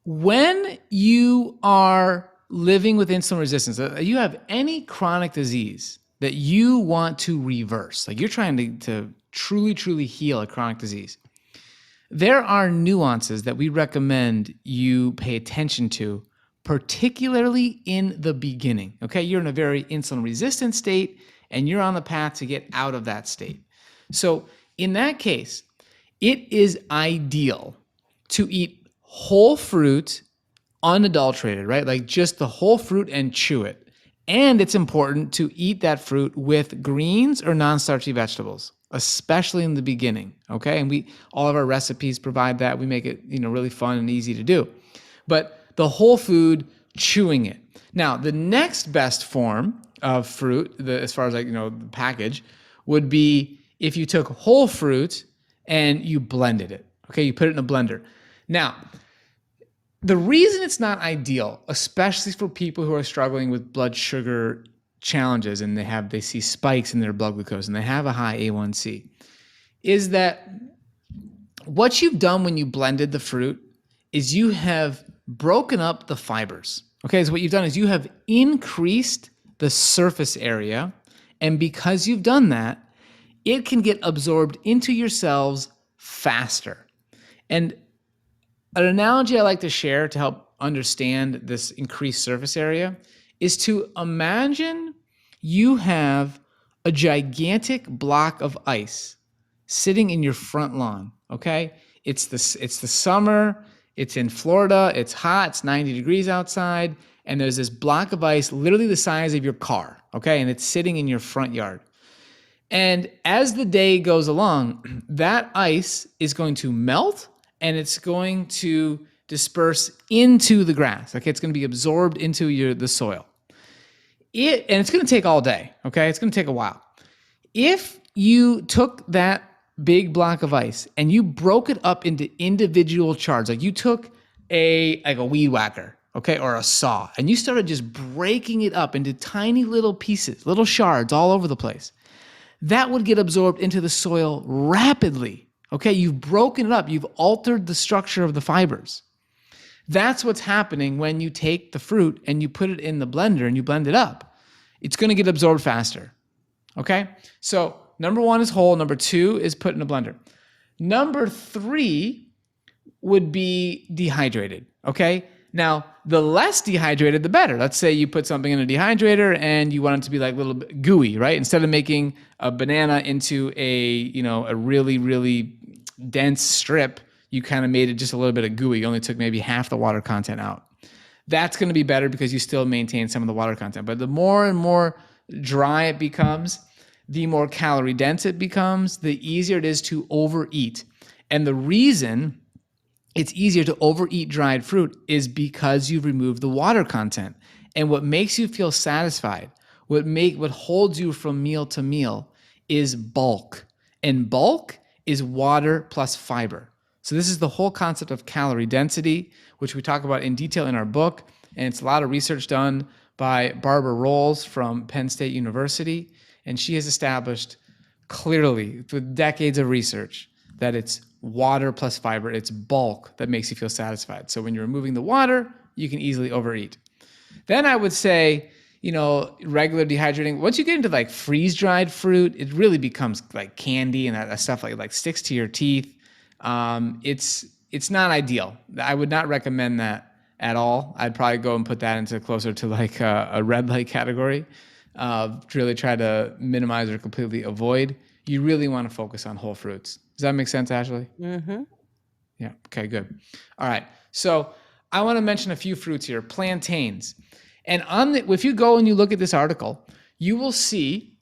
Speaker 2: when you are living with insulin resistance, you have any chronic disease that you want to reverse, like you're trying to truly, truly heal a chronic disease, there are nuances that we recommend you pay attention to, particularly in the beginning. Okay, you're in a very insulin resistant state and you're on the path to get out of that state. So in that case, it is ideal to eat whole fruit, unadulterated, right? Like just the whole fruit and chew it. And it's important to eat that fruit with greens or non-starchy vegetables, especially in the beginning, okay? And all of our recipes provide that. We make it, really fun and easy to do. But the whole food, chewing it. Now, the next best form of fruit, as far as the package, would be if you took whole fruit and you blended it, okay? You put it in a blender. Now, the reason it's not ideal, especially for people who are struggling with blood sugar challenges and they see spikes in their blood glucose and they have a high A1C, is that what you've done when you blended the fruit is you have broken up the fibers. Okay, so what you've done is you have increased the surface area, and because you've done that, it can get absorbed into your cells faster. And an analogy I like to share to help understand this increased surface area is to imagine you have a gigantic block of ice sitting in your front lawn, okay? It's the summer, it's in Florida, it's hot, it's 90 degrees outside, and there's this block of ice literally the size of your car, okay? And it's sitting in your front yard. And as the day goes along, that ice is going to melt and it's going to disperse into the grass. Okay, it's going to be absorbed into the soil. And it's going to take all day. Okay, it's going to take a while. If you took that big block of ice and you broke it up into individual shards, like you took a weed whacker, okay, or a saw, and you started just breaking it up into tiny little pieces, little shards all over the place, that would get absorbed into the soil rapidly. Okay, you've broken it up, you've altered the structure of the fibers. That's what's happening when you take the fruit and you put it in the blender and you blend it up. It's going to get absorbed faster. Okay, so number 1 is whole, number 2 is put in a blender. Number 3 would be dehydrated. Okay, now the less dehydrated, the better. Let's say you put something in a dehydrator and you want it to be like a little bit gooey, right? Instead of making a banana into a really, really dense strip, you kind of made it just a little bit of gooey. You only took maybe half the water content out. That's going to be better because you still maintain some of the water content. But the more and more dry it becomes, the more calorie dense it becomes, the easier it is to overeat. And the reason it's easier to overeat dried fruit is because you've removed the water content. And what makes you feel satisfied, what holds you from meal to meal is bulk. And bulk is water plus fiber. So this is the whole concept of calorie density, which we talk about in detail in our book. And it's a lot of research done by Barbara Rolls from Penn State University. And she has established clearly through decades of research that it's water plus fiber, it's bulk that makes you feel satisfied. So when you're removing the water, you can easily overeat. Then I would say, regular dehydrating. Once you get into like freeze-dried fruit, it really becomes like candy and that stuff like sticks to your teeth. It's not ideal. I would not recommend that at all. I'd probably go and put that into closer to like a red light category. To really try to minimize or completely avoid. You really want to focus on whole fruits. Does that make sense, Ashley?
Speaker 1: Mm-hmm.
Speaker 2: Yeah. Okay, good. All right. So I want to mention a few fruits here. Plantains. And if you go and you look at this article, you will see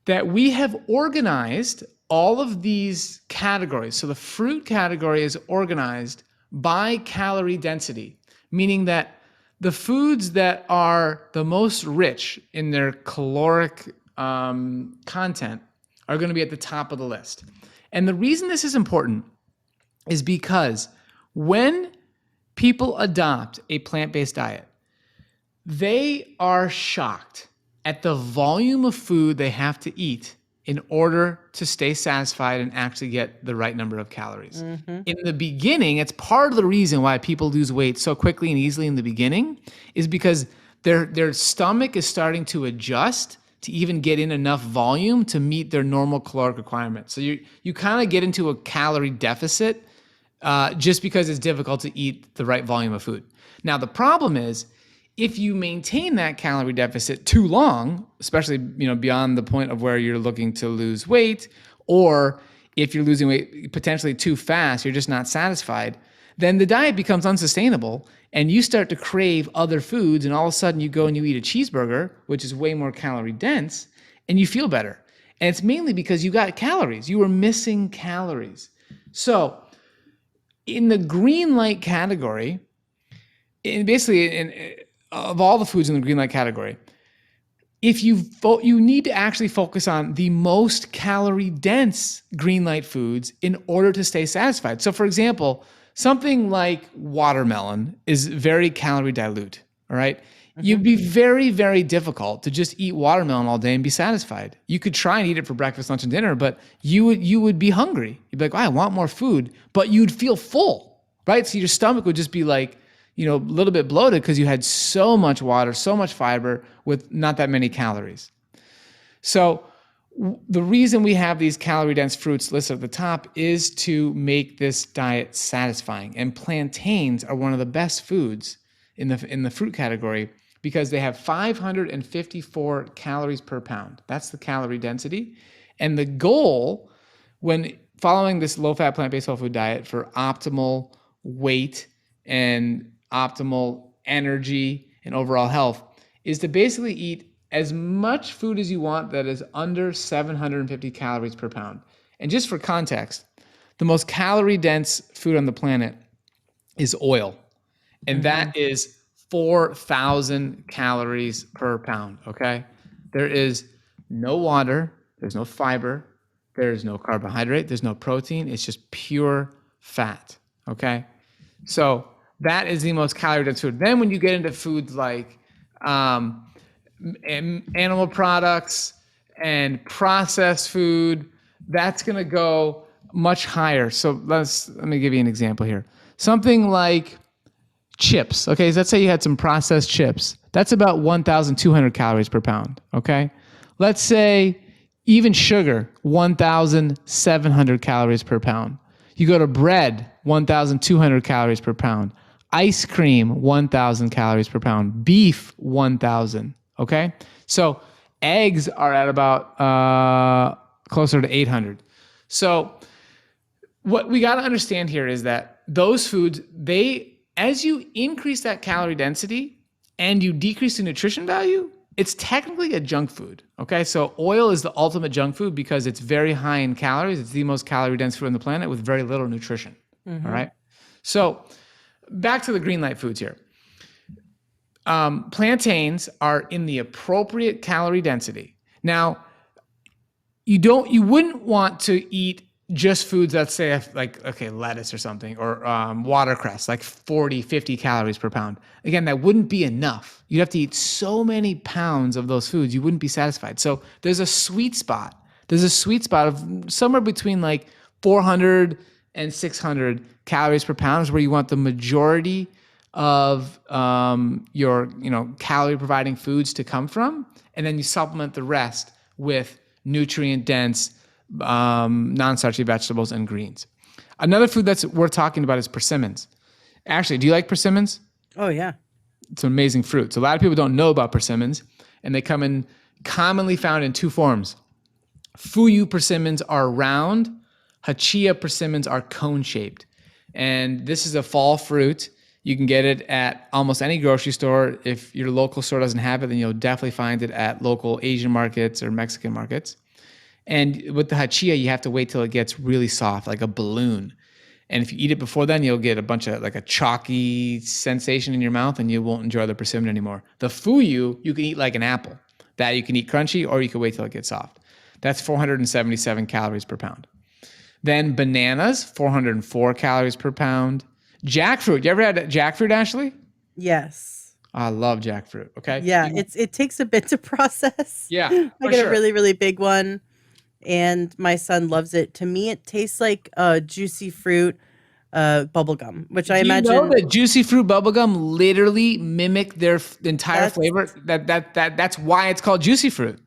Speaker 2: that we have organized all of these categories. So the fruit category is organized by calorie density, meaning that the foods that are the most rich in their caloric content are going to be at the top of the list. And the reason this is important is because when people adopt a plant-based diet, they are shocked at the volume of food they have to eat in order to stay satisfied and actually get the right number of calories. Mm-hmm. In the beginning, it's part of the reason why people lose weight so quickly and easily in the beginning is because their stomach is starting to adjust to even get in enough volume to meet their normal caloric requirements. So you kind of get into a calorie deficit just because it's difficult to eat the right volume of food. Now, the problem is, if you maintain that calorie deficit too long, especially beyond the point of where you're looking to lose weight, or if you're losing weight potentially too fast, you're just not satisfied, then the diet becomes unsustainable and you start to crave other foods, and all of a sudden you go and you eat a cheeseburger, which is way more calorie dense, and you feel better. And it's mainly because you got calories. You were missing calories. So in the green light category, of all the foods in the green light category, if you need to actually focus on the most calorie dense green light foods in order to stay satisfied. So for example, something like watermelon is very calorie dilute, all right? Mm-hmm. You'd be very, very difficult to just eat watermelon all day and be satisfied. You could try and eat it for breakfast, lunch, and dinner, but you would be hungry. You'd be like, I want more food, but you'd feel full, right? So your stomach would just be like, a little bit bloated because you had so much water, so much fiber with not that many calories. So the reason we have these calorie-dense fruits listed at the top is to make this diet satisfying. And plantains are one of the best foods in the fruit category because they have 554 calories per pound. That's the calorie density. And the goal when following this low-fat, plant-based whole food diet for optimal weight and optimal energy and overall health is to basically eat as much food as you want that is under 750 calories per pound. And just for context, the most calorie dense food on the planet is oil. And that is 4,000 calories per pound, okay? There is no water, there's no fiber, there's no carbohydrate, there's no protein, it's just pure fat, okay? So that is the most calorie dense food. Then when you get into foods like animal products and processed food, that's going to go much higher. So let me give you an example here. Something like chips. Okay, so let's say you had some processed chips. That's about 1,200 calories per pound. Okay, let's say even sugar, 1,700 calories per pound. You go to bread, 1,200 calories per pound. Ice cream, 1,000 calories per pound. Beef, 1,000. Okay, so eggs are at about closer to 800. So what we got to understand here is that those foods, as you increase that calorie density and you decrease the nutrition value, it's technically a junk food. Okay, so oil is the ultimate junk food because it's very high in calories. It's the most calorie dense food on the planet with very little nutrition. All right. So back to the green light foods here. Plantains are in the appropriate calorie density. Now, you wouldn't want to eat just foods that say lettuce or something, or watercress, like 40, 50 calories per pound. Again, that wouldn't be enough. You'd have to eat so many pounds of those foods, you wouldn't be satisfied. So there's a sweet spot. There's a sweet spot of somewhere between like 400 and 600 calories per pound is where you want the majority of your calorie providing foods to come from, and then you supplement the rest with nutrient dense non-starchy vegetables and greens. Another food that's worth talking about is persimmons. Actually, do you like persimmons?
Speaker 1: Oh yeah.
Speaker 2: It's an amazing fruit. So a lot of people don't know about persimmons, and they come in commonly found in two forms. Fuyu persimmons are round, Hachia persimmons are cone-shaped. And this is a fall fruit. You can get it at almost any grocery store. If your local store doesn't have it, then you'll definitely find it at local Asian markets or Mexican markets. And with the hachia, you have to wait till it gets really soft, like a balloon. And if you eat it before then, you'll get a bunch of like a chalky sensation in your mouth and you won't enjoy the persimmon anymore. The fuyu, you can eat like an apple. That you can eat crunchy, or you can wait till it gets soft. That's 477 calories per pound. Then bananas, 404 calories per pound. Jackfruit. You ever had jackfruit, Ashley?
Speaker 1: Yes.
Speaker 2: I love jackfruit. Okay.
Speaker 1: Yeah, it takes a bit to process.
Speaker 2: Yeah.
Speaker 1: I get a really, really big one, and my son loves it. To me, it tastes like juicy fruit bubble gum, which I imagine.
Speaker 2: You know that juicy fruit bubble gum literally mimic their entire flavor. That's why it's called juicy fruit.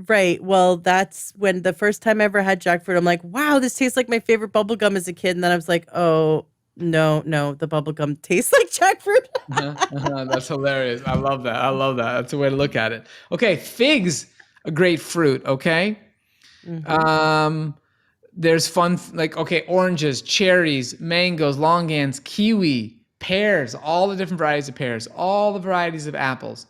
Speaker 1: Right. Well, that's when the first time I ever had jackfruit, I'm like, wow, this tastes like my favorite bubble gum as a kid. And then I was like, oh, no, the bubble gum tastes like jackfruit.
Speaker 2: That's hilarious. I love that. That's a way to look at it. Okay, figs, a great fruit. Okay. There's fun, oranges, cherries, mangoes, longans, kiwi, pears, all the different varieties of pears, all the varieties of apples,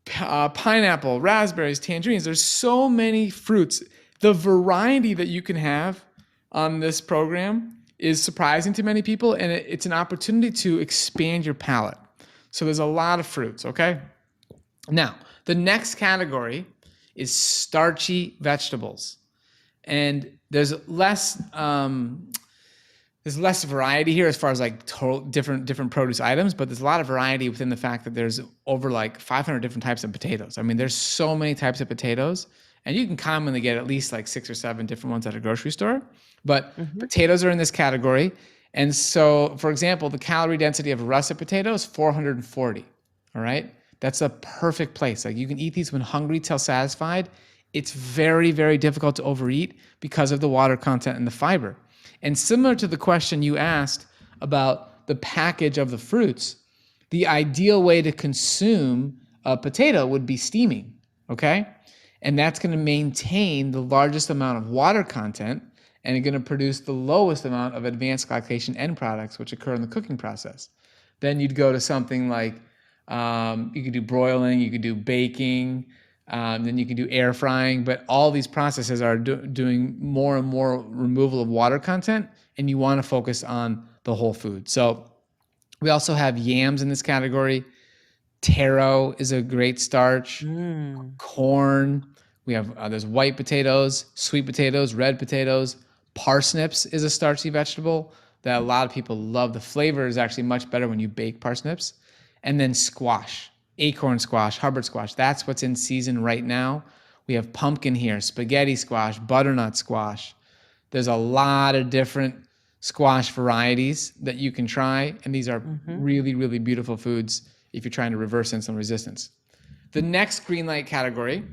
Speaker 2: pineapple, raspberries, tangerines. There's so many fruits. The variety that you can have on this program is surprising to many people, and it's an opportunity to expand your palate. So there's a lot of fruits, okay? Now, the next category is starchy vegetables. And there's less variety here as far as like total different produce items, but there's a lot of variety within the fact that there's over like 500 different types of potatoes. I mean, there's so many types of potatoes, and you can commonly get at least like 6 or 7 different ones at a grocery store. But potatoes are in this category. And so, for example, the calorie density of a russet potato is 440. All right. That's a perfect place. Like you can eat these when hungry till satisfied. It's very, very difficult to overeat because of the water content and the fiber. And similar to the question you asked about the package of the fruits, the ideal way to consume a potato would be steaming. Okay. And that's going to maintain the largest amount of water content, and it's going to produce the lowest amount of advanced glycation end products, which occur in the cooking process. Then you'd go to something like You could do broiling, you could do baking, then you can do air frying. But all these processes are doing more and more removal of water content, and you want to focus on the whole food. So we also have yams in this category. Taro is a great starch.
Speaker 1: Mm.
Speaker 2: Corn. We have there's white potatoes, sweet potatoes, red potatoes. Parsnips is a starchy vegetable that a lot of people love. The flavor is actually much better when you bake parsnips. And then squash, acorn squash, Hubbard squash. That's what's in season right now. We have pumpkin here, spaghetti squash, butternut squash. There's a lot of different squash varieties that you can try, and these are really, really beautiful foods if you're trying to reverse insulin resistance. The next green light category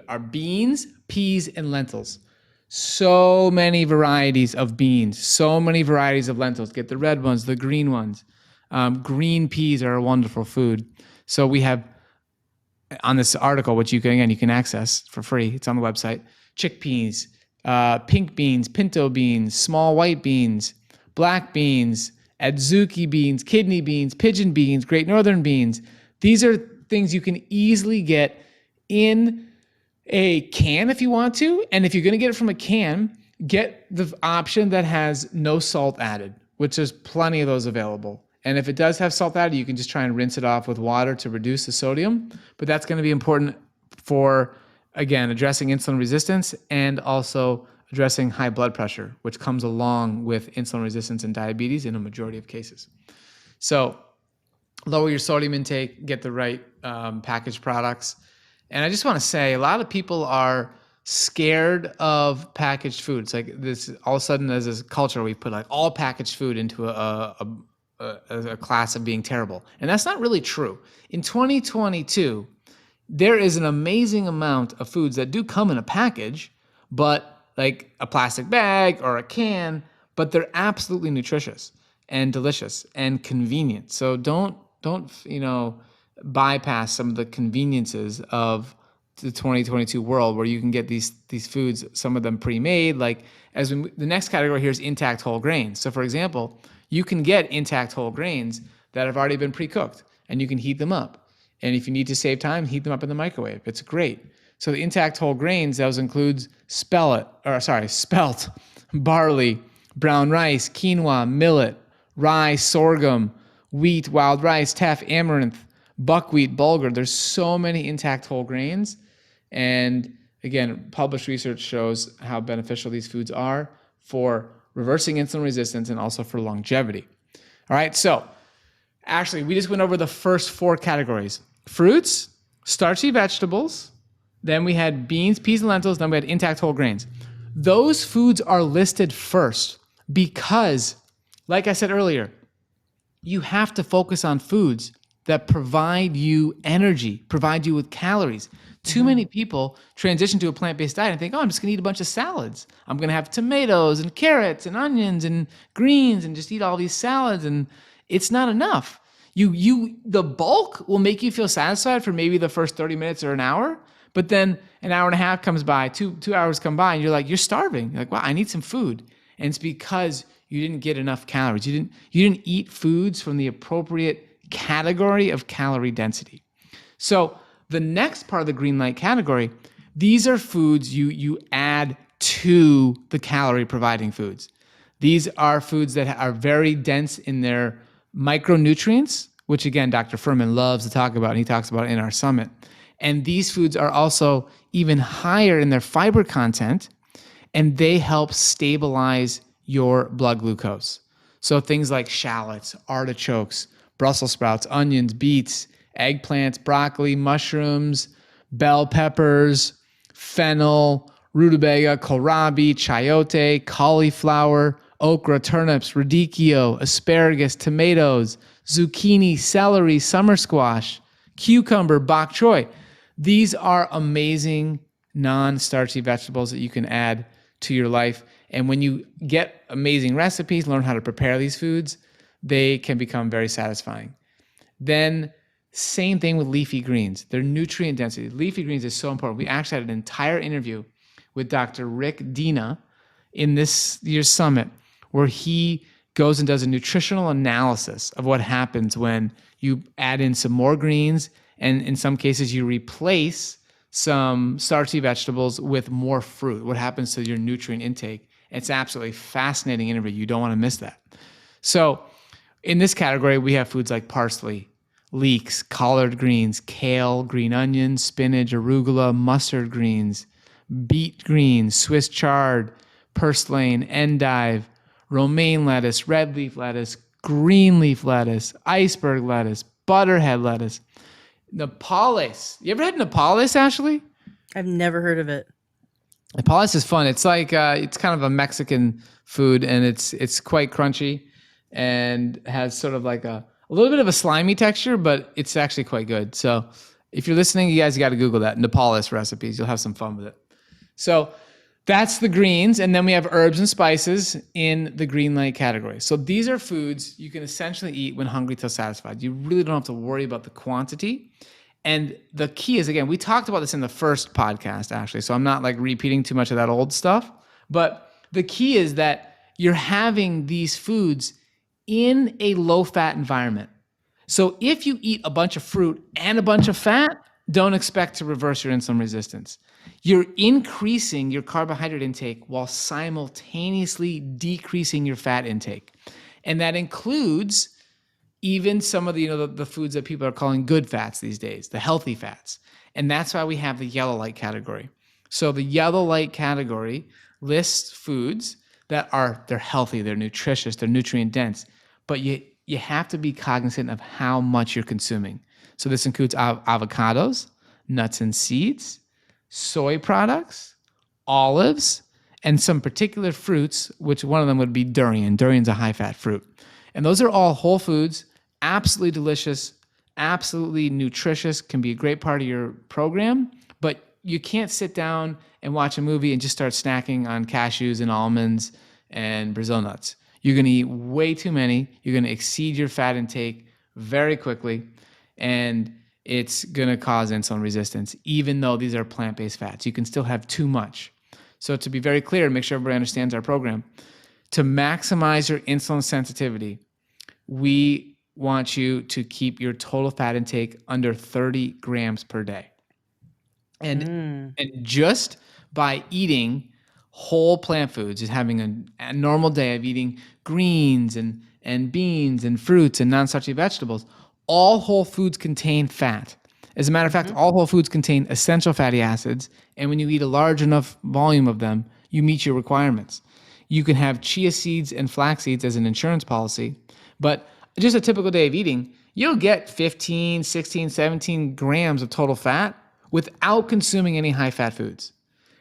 Speaker 2: are beans, peas, and lentils. So many varieties of beans, so many varieties of lentils. Get the red ones, the green ones. Green peas are a wonderful food. So we have on this article, which you can access for free. It's on the website. Chickpeas, pink beans, pinto beans, small white beans, black beans, adzuki beans, kidney beans, pigeon beans, great northern beans. These are things you can easily get in a can if you want to. And if you're going to get it from a can, get the option that has no salt added, which there's plenty of those available. And if it does have salt added, you can just try and rinse it off with water to reduce the sodium. But that's going to be important for, again, addressing insulin resistance and also addressing high blood pressure, which comes along with insulin resistance and diabetes in a majority of cases. So lower your sodium intake, get the right packaged products. And I just want to say, a lot of people are scared of packaged food. It's like this, all of a sudden, there's this culture we put like all packaged food into a class of being terrible. And that's not really true. In 2022, there is an amazing amount of foods that do come in a package, but like a plastic bag or a can, but they're absolutely nutritious and delicious and convenient. So don't bypass some of the conveniences of the 2022 world where you can get these foods, some of them pre-made. Like the next category here is intact whole grains. So for example, you can get intact whole grains that have already been pre-cooked and you can heat them up. And if you need to save time, heat them up in the microwave. It's great. So the intact whole grains, those includes spelt, barley, brown rice, quinoa, millet, rye, sorghum, wheat, wild rice, teff, amaranth, buckwheat, bulgur. There's so many intact whole grains. And again, published research shows how beneficial these foods are for reversing insulin resistance and also for longevity. All right, so actually, we just went over the first four categories. Fruits, starchy vegetables, then we had beans, peas, and lentils, then we had intact whole grains. Those foods are listed first because, like I said earlier, you have to focus on foods that provide you energy, provide you with calories. Too many people transition to a plant-based diet and think, oh, I'm just gonna eat a bunch of salads. I'm gonna have tomatoes and carrots and onions and greens and just eat all these salads, and it's not enough. The bulk will make you feel satisfied for maybe the first 30 minutes or an hour, but then an hour and a half comes by, two hours come by, and you're starving. You're like, wow, I need some food. And it's because you didn't get enough calories. You didn't eat foods from the appropriate category of calorie density. So the next part of the green light category, these are foods you add to the calorie providing foods. These are foods that are very dense in their micronutrients, which again, Dr. Furman loves to talk about, and he talks about it in our summit. And these foods are also even higher in their fiber content, and they help stabilize your blood glucose. So things like shallots, artichokes, Brussels sprouts, onions, beets, eggplants, broccoli, mushrooms, bell peppers, fennel, rutabaga, kohlrabi, chayote, cauliflower, okra, turnips, radicchio, asparagus, tomatoes, zucchini, celery, summer squash, cucumber, bok choy. These are amazing non-starchy vegetables that you can add to your life. And when you get amazing recipes, learn how to prepare these foods, they can become very satisfying. Then same thing with leafy greens. Their nutrient density. Leafy greens is so important. We actually had an entire interview with Dr. Rick Dina in this year's summit where he goes and does a nutritional analysis of what happens when you add in some more greens, and in some cases you replace some starchy vegetables with more fruit. What happens to your nutrient intake? It's absolutely fascinating interview. You don't want to miss that. So in this category, we have foods like parsley, leeks, collard greens, kale, green onions, spinach, arugula, mustard greens, beet greens, Swiss chard, purslane, endive, romaine lettuce, red leaf lettuce, green leaf lettuce, iceberg lettuce, butterhead lettuce, Nepalese. You ever had Nepalese, Ashley?
Speaker 1: I've never heard of it.
Speaker 2: Nepalese is fun. It's like it's kind of a Mexican food, and it's quite crunchy and has sort of like a little bit of a slimy texture, but it's actually quite good. So if you're listening, you guys got to Google that, Nepalese recipes. You'll have some fun with it. So that's the greens, and then we have herbs and spices in the green light category. So these are foods you can essentially eat when hungry till satisfied. You really don't have to worry about the quantity. And the key is, again, we talked about this in the first podcast, actually, so I'm not like repeating too much of that old stuff. But the key is that you're having these foods in a low-fat environment. So if you eat a bunch of fruit and a bunch of fat, don't expect to reverse your insulin resistance. You're increasing your carbohydrate intake while simultaneously decreasing your fat intake. And that includes even some of the foods that people are calling good fats these days, the healthy fats. And that's why we have the yellow light category. So the yellow light category lists foods that they're healthy, they're nutritious, they're nutrient dense, but you have to be cognizant of how much you're consuming. So this includes avocados, nuts and seeds, soy products, olives, and some particular fruits, which one of them would be durian. Durian's a high-fat fruit. And those are all whole foods, absolutely delicious, absolutely nutritious, can be a great part of your program, but you can't sit down and watch a movie and just start snacking on cashews and almonds and Brazil nuts. You're going to eat way too many. You're going to exceed your fat intake very quickly, and it's going to cause insulin resistance, even though these are plant-based fats. You can still have too much. So to be very clear, make sure everybody understands our program, to maximize your insulin sensitivity, we want you to keep your total fat intake under 30 grams per day. And just by eating whole plant foods, just having a normal day of eating greens and beans and fruits and non-starchy vegetables, all whole foods contain fat. As a matter of fact, all whole foods contain essential fatty acids, and when you eat a large enough volume of them, you meet your requirements. You can have chia seeds and flax seeds as an insurance policy, but just a typical day of eating, you'll get 15, 16, 17 grams of total fat without consuming any high-fat foods.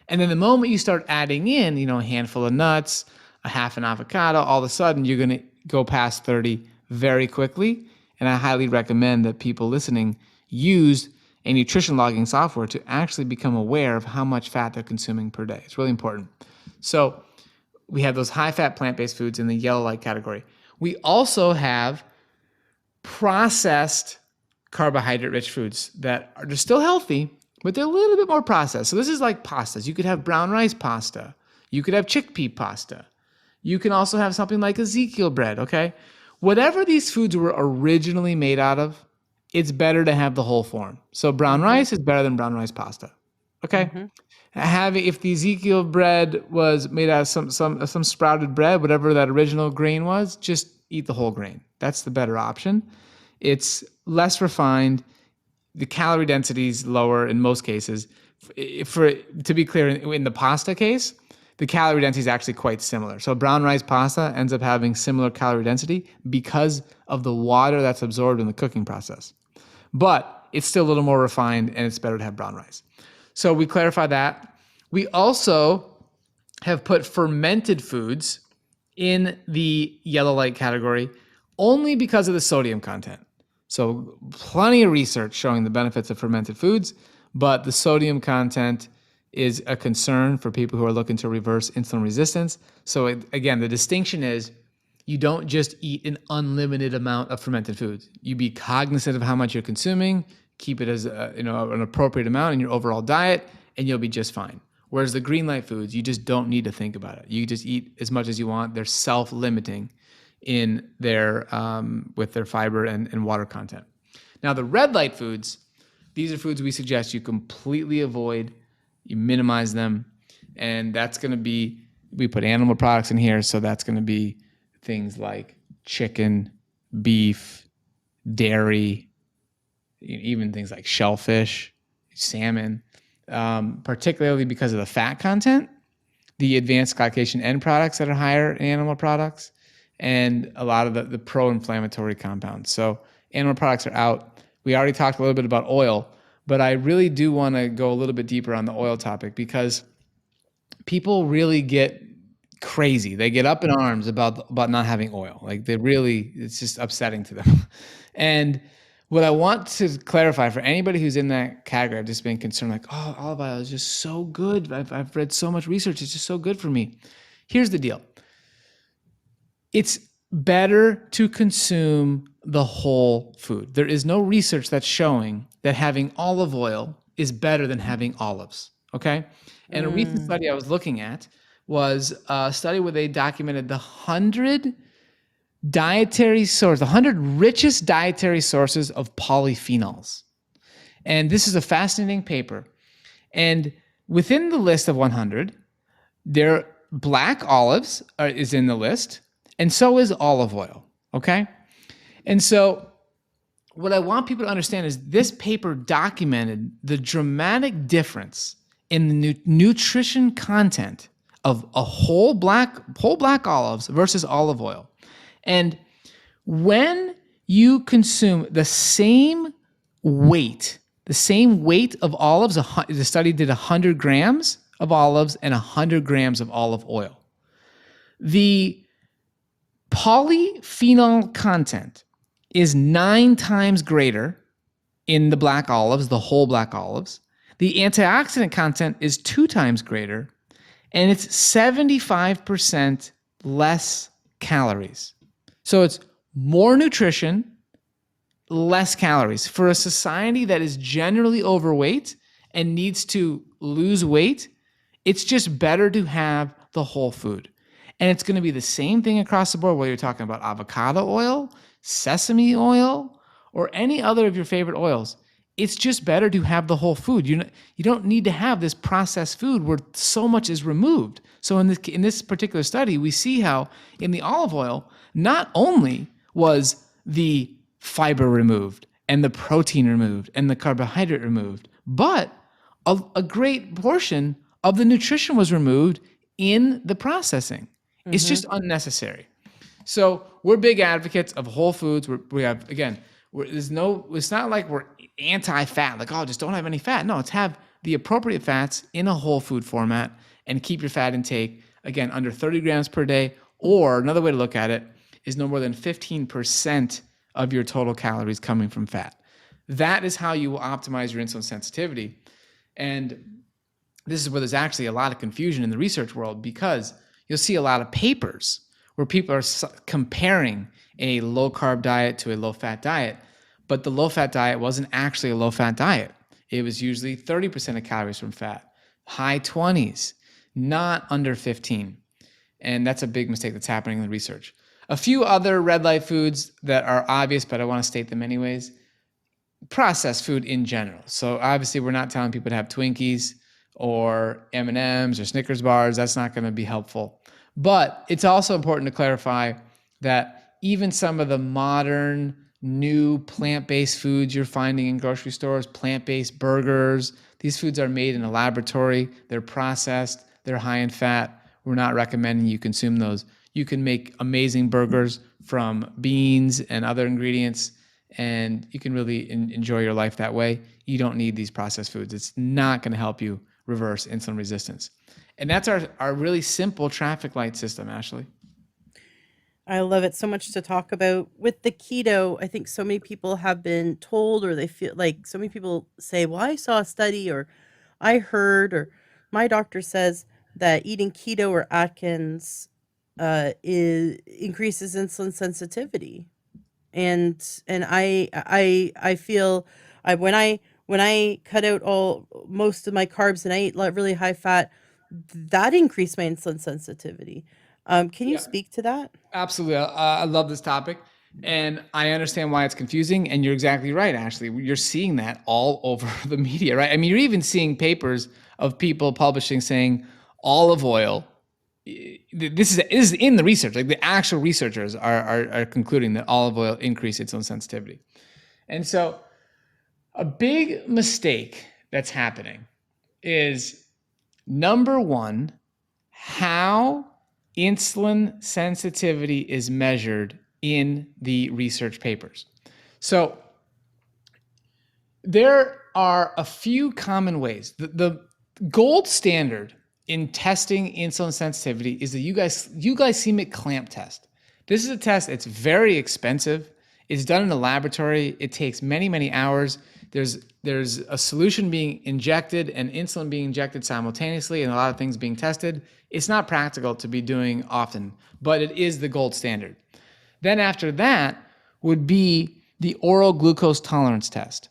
Speaker 2: And then the moment you start adding in, a handful of nuts, a half an avocado, all of a sudden you're going to go past 30 very quickly. And I highly recommend that people listening use a nutrition logging software to actually become aware of how much fat they're consuming per day. It's really important. So we have those high-fat plant-based foods in the yellow light category. We also have processed carbohydrate-rich foods that are still healthy, but they're a little bit more processed. So this is like pastas. You could have brown rice pasta. You could have chickpea pasta. You can also have something like Ezekiel bread, okay? Whatever these foods were originally made out of, it's better to have the whole form. So brown rice is better than brown rice pasta, okay? If the Ezekiel bread was made out of some sprouted bread, whatever that original grain was, just eat the whole grain. That's the better option. It's less refined. The calorie density is lower in most cases. To be clear, in the pasta case, the calorie density is actually quite similar. So brown rice pasta ends up having similar calorie density because of the water that's absorbed in the cooking process. But it's still a little more refined, and it's better to have brown rice. So we clarify that. We also have put fermented foods in the yellow light category only because of the sodium content. So plenty of research showing the benefits of fermented foods, but the sodium content is a concern for people who are looking to reverse insulin resistance. So again, the distinction is you don't just eat an unlimited amount of fermented foods. You be cognizant of how much you're consuming, keep it as an appropriate amount in your overall diet, and you'll be just fine. Whereas the green light foods, you just don't need to think about it. You just eat as much as you want. They're self-limiting. in their with their fiber and water content. Now, the red light foods, these are foods we suggest you completely avoid, you minimize them, and that's going to be, we put animal products in here, so that's going to be things like chicken, beef, dairy, even things like shellfish, salmon, particularly because of the fat content, the advanced glycation end products that are higher in animal products, and a lot of the pro-inflammatory compounds. So animal products are out. We already talked a little bit about oil, but I really do want to go a little bit deeper on the oil topic because people really get crazy. They get up in arms about not having oil. Like it's just upsetting to them. And what I want to clarify for anybody who's in that category, I've just been concerned like, oh, olive oil is just so good. I've read so much research. It's just so good for me. Here's the deal. It's better to consume the whole food. There is no research that's showing that having olive oil is better than having olives, okay? And a recent study I was looking at was a study where they documented the 100 richest dietary sources of polyphenols. And this is a fascinating paper. And within the list of 100, black olives is in the list, and so is olive oil, okay? And so what I want people to understand is this paper documented the dramatic difference in the nutrition content of a whole black olives versus olive oil. And when you consume the same weight of olives, the study did 100 grams of olives and 100 grams of olive oil. The polyphenol content is 9 times greater in the black olives, the whole black olives. The antioxidant content is 2 times greater, and it's 75% less calories. So it's more nutrition, less calories. For a society that is generally overweight and needs to lose weight, it's just better to have the whole food. And it's going to be the same thing across the board, whether you're talking about avocado oil, sesame oil, or any other of your favorite oils. It's just better to have the whole food. You don't need to have this processed food where so much is removed. So in this particular study, we see how in the olive oil, not only was the fiber removed and the protein removed and the carbohydrate removed, but a great portion of the nutrition was removed in the processing. Mm-hmm. It's just unnecessary. So we're big advocates of whole foods. It's not like we're anti-fat, like, oh, just don't have any fat. No, it's have the appropriate fats in a whole food format and keep your fat intake, again, under 30 grams per day, or another way to look at it is no more than 15% of your total calories coming from fat. That is how you will optimize your insulin sensitivity. And this is where there's actually a lot of confusion in the research world, because you'll see a lot of papers where people are comparing a low-carb diet to a low-fat diet, but the low-fat diet wasn't actually a low-fat diet. It was usually 30% of calories from fat, high 20s, not under 15. And that's a big mistake that's happening in the research. A few other red light foods that are obvious, but I want to state them anyways. Processed food in general. So obviously we're not telling people to have Twinkies or M&Ms or Snickers bars. That's not going to be helpful. But it's also important to clarify that even some of the modern new plant-based foods you're finding in grocery stores, plant-based burgers, these foods are made in a laboratory. They're processed. They're high in fat. We're not recommending you consume those. You can make amazing burgers from beans and other ingredients, and you can really enjoy your life that way. You don't need these processed foods. It's not going to help you reverse insulin resistance. And that's our really simple traffic light system, Ashley.
Speaker 1: I love it. So much to talk about. With the keto, I think so many people have been told, or they feel like so many people say, well, I saw a study, or I heard, or my doctor says that eating keto or Atkins increases insulin sensitivity. And I feel when I cut out most of my carbs and I ate really high fat, that increased my insulin sensitivity. Can you
Speaker 2: Yeah,
Speaker 1: speak to that?
Speaker 2: absolutely. I love this topic, and I understand why it's confusing. And you're exactly right, Ashley. You're seeing that all over the media, right? I mean, you're even seeing papers of people publishing saying olive oil. This is in the research. Like the actual researchers are concluding that olive oil increases insulin sensitivity. And so, a big mistake that's happening is number one, how insulin sensitivity is measured in the research papers. So there are a few common ways. The gold standard in testing insulin sensitivity is the euglycemic clamp test. This is a test that's very expensive. It's done in a laboratory. It takes many, many hours. There's a solution being injected and insulin being injected simultaneously, and a lot of things being tested. It's not practical to be doing often, but it is the gold standard. Then after that would be the oral glucose tolerance test.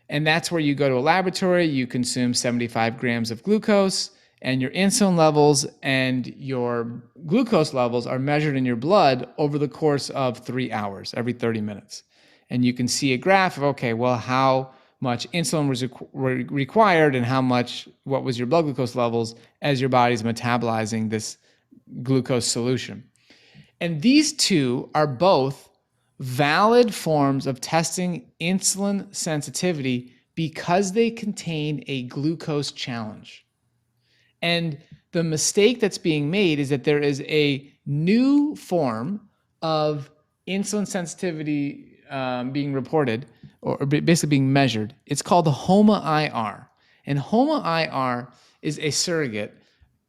Speaker 2: And that's where you go to a laboratory, you consume 75 grams of glucose, and your insulin levels and your glucose levels are measured in your blood over the course of 3 hours, every 30 minutes. And you can see a graph of, okay, well, how much insulin was required and what was your blood glucose levels as your body's metabolizing this glucose solution. And these two are both valid forms of testing insulin sensitivity because they contain a glucose challenge. And the mistake that's being made is that there is a new form of insulin sensitivity being reported or basically being measured. It's called the HOMA-IR. And HOMA-IR is a surrogate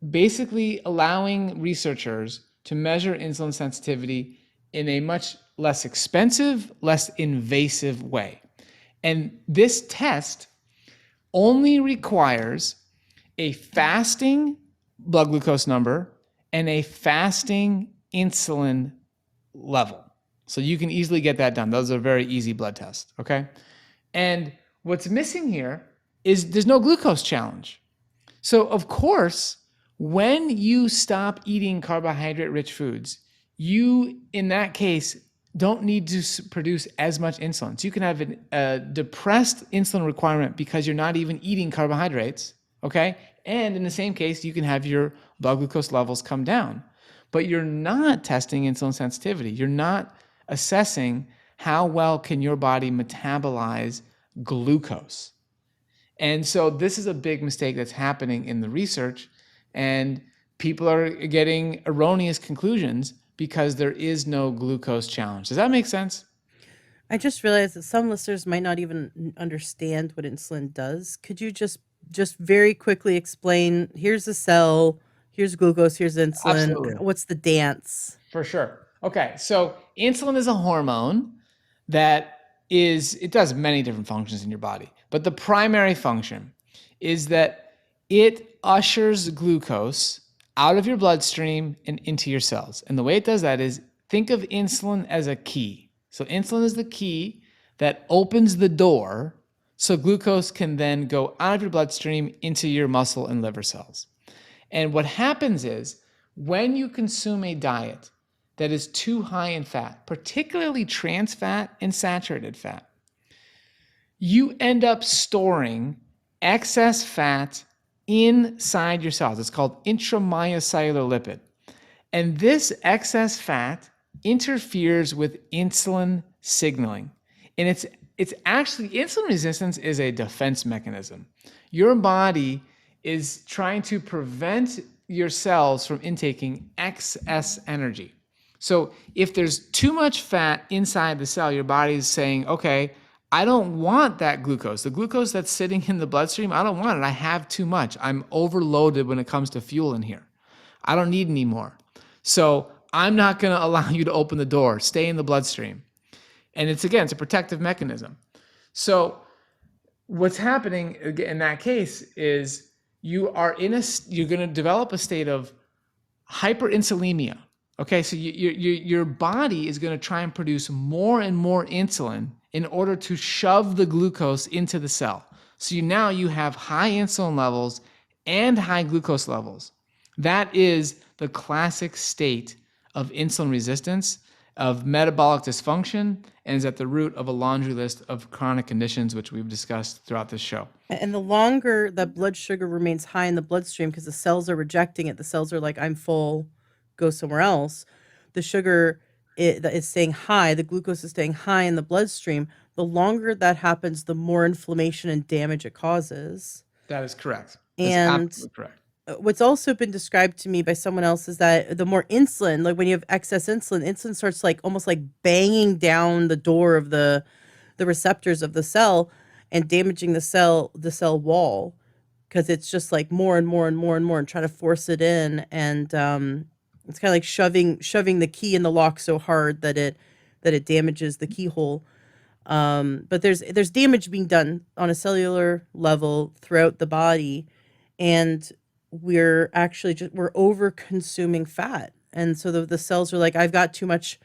Speaker 2: basically allowing researchers to measure insulin sensitivity in a much less expensive, less invasive way. And this test only requires a fasting blood glucose number and a fasting insulin level. So you can easily get that done. Those are very easy blood tests, okay? And what's missing here is there's no glucose challenge. So of course, when you stop eating carbohydrate-rich foods, you, in that case, don't need to produce as much insulin. So you can have a depressed insulin requirement because you're not even eating carbohydrates, okay? And in the same case, you can have your blood glucose levels come down. But you're not testing insulin sensitivity. You're not assessing how well can your body metabolize glucose. And so this is a big mistake that's happening in the research, and people are getting erroneous conclusions because there is no glucose challenge. Does that make sense?
Speaker 1: I just realized that some listeners might not even understand what insulin does. Could you just very quickly explain, here's a cell, here's glucose, here's insulin.
Speaker 2: Absolutely.
Speaker 1: What's the dance?
Speaker 2: For sure. Okay, so insulin is a hormone it does many different functions in your body, but the primary function is that it ushers glucose out of your bloodstream and into your cells. And the way it does that is, think of insulin as a key. So insulin is the key that opens the door so glucose can then go out of your bloodstream into your muscle and liver cells. And what happens is, when you consume a diet that is too high in fat, particularly trans fat and saturated fat, you end up storing excess fat inside your cells. It's called intramyocellular lipid. And this excess fat interferes with insulin signaling. And it's actually, insulin resistance is a defense mechanism. Your body is trying to prevent your cells from intaking excess energy. So if there's too much fat inside the cell, your body is saying, okay, I don't want that glucose. The glucose that's sitting in the bloodstream, I don't want it. I have too much. I'm overloaded when it comes to fuel in here. I don't need any more. So I'm not going to allow you to open the door. Stay in the bloodstream. And it's a protective mechanism. So what's happening in that case is you're going to develop a state of hyperinsulinemia. Okay, so your body is going to try and produce more and more insulin in order to shove the glucose into the cell. So now you have high insulin levels and high glucose levels. That is the classic state of insulin resistance, of metabolic dysfunction, and is at the root of a laundry list of chronic conditions, which we've discussed throughout this show.
Speaker 1: And the longer that blood sugar remains high in the bloodstream, because the cells are rejecting it, the cells are like, I'm full, go somewhere else. The sugar that is staying high, the glucose is staying high in the bloodstream. The longer that happens, the more inflammation and damage it causes.
Speaker 2: That is correct. That's
Speaker 1: And
Speaker 2: absolutely correct.
Speaker 1: what's also been described to me by someone else is that the more insulin, like when you have excess insulin, insulin starts like almost like banging down the door of the receptors of the cell and damaging the cell wall, because it's just like more and more and more and more and trying to force it in. And it's kind of like shoving the key in the lock so hard that it damages the keyhole. But there's damage being done on a cellular level throughout the body, and we're actually we're over consuming fat. And so the cells are like, I got too much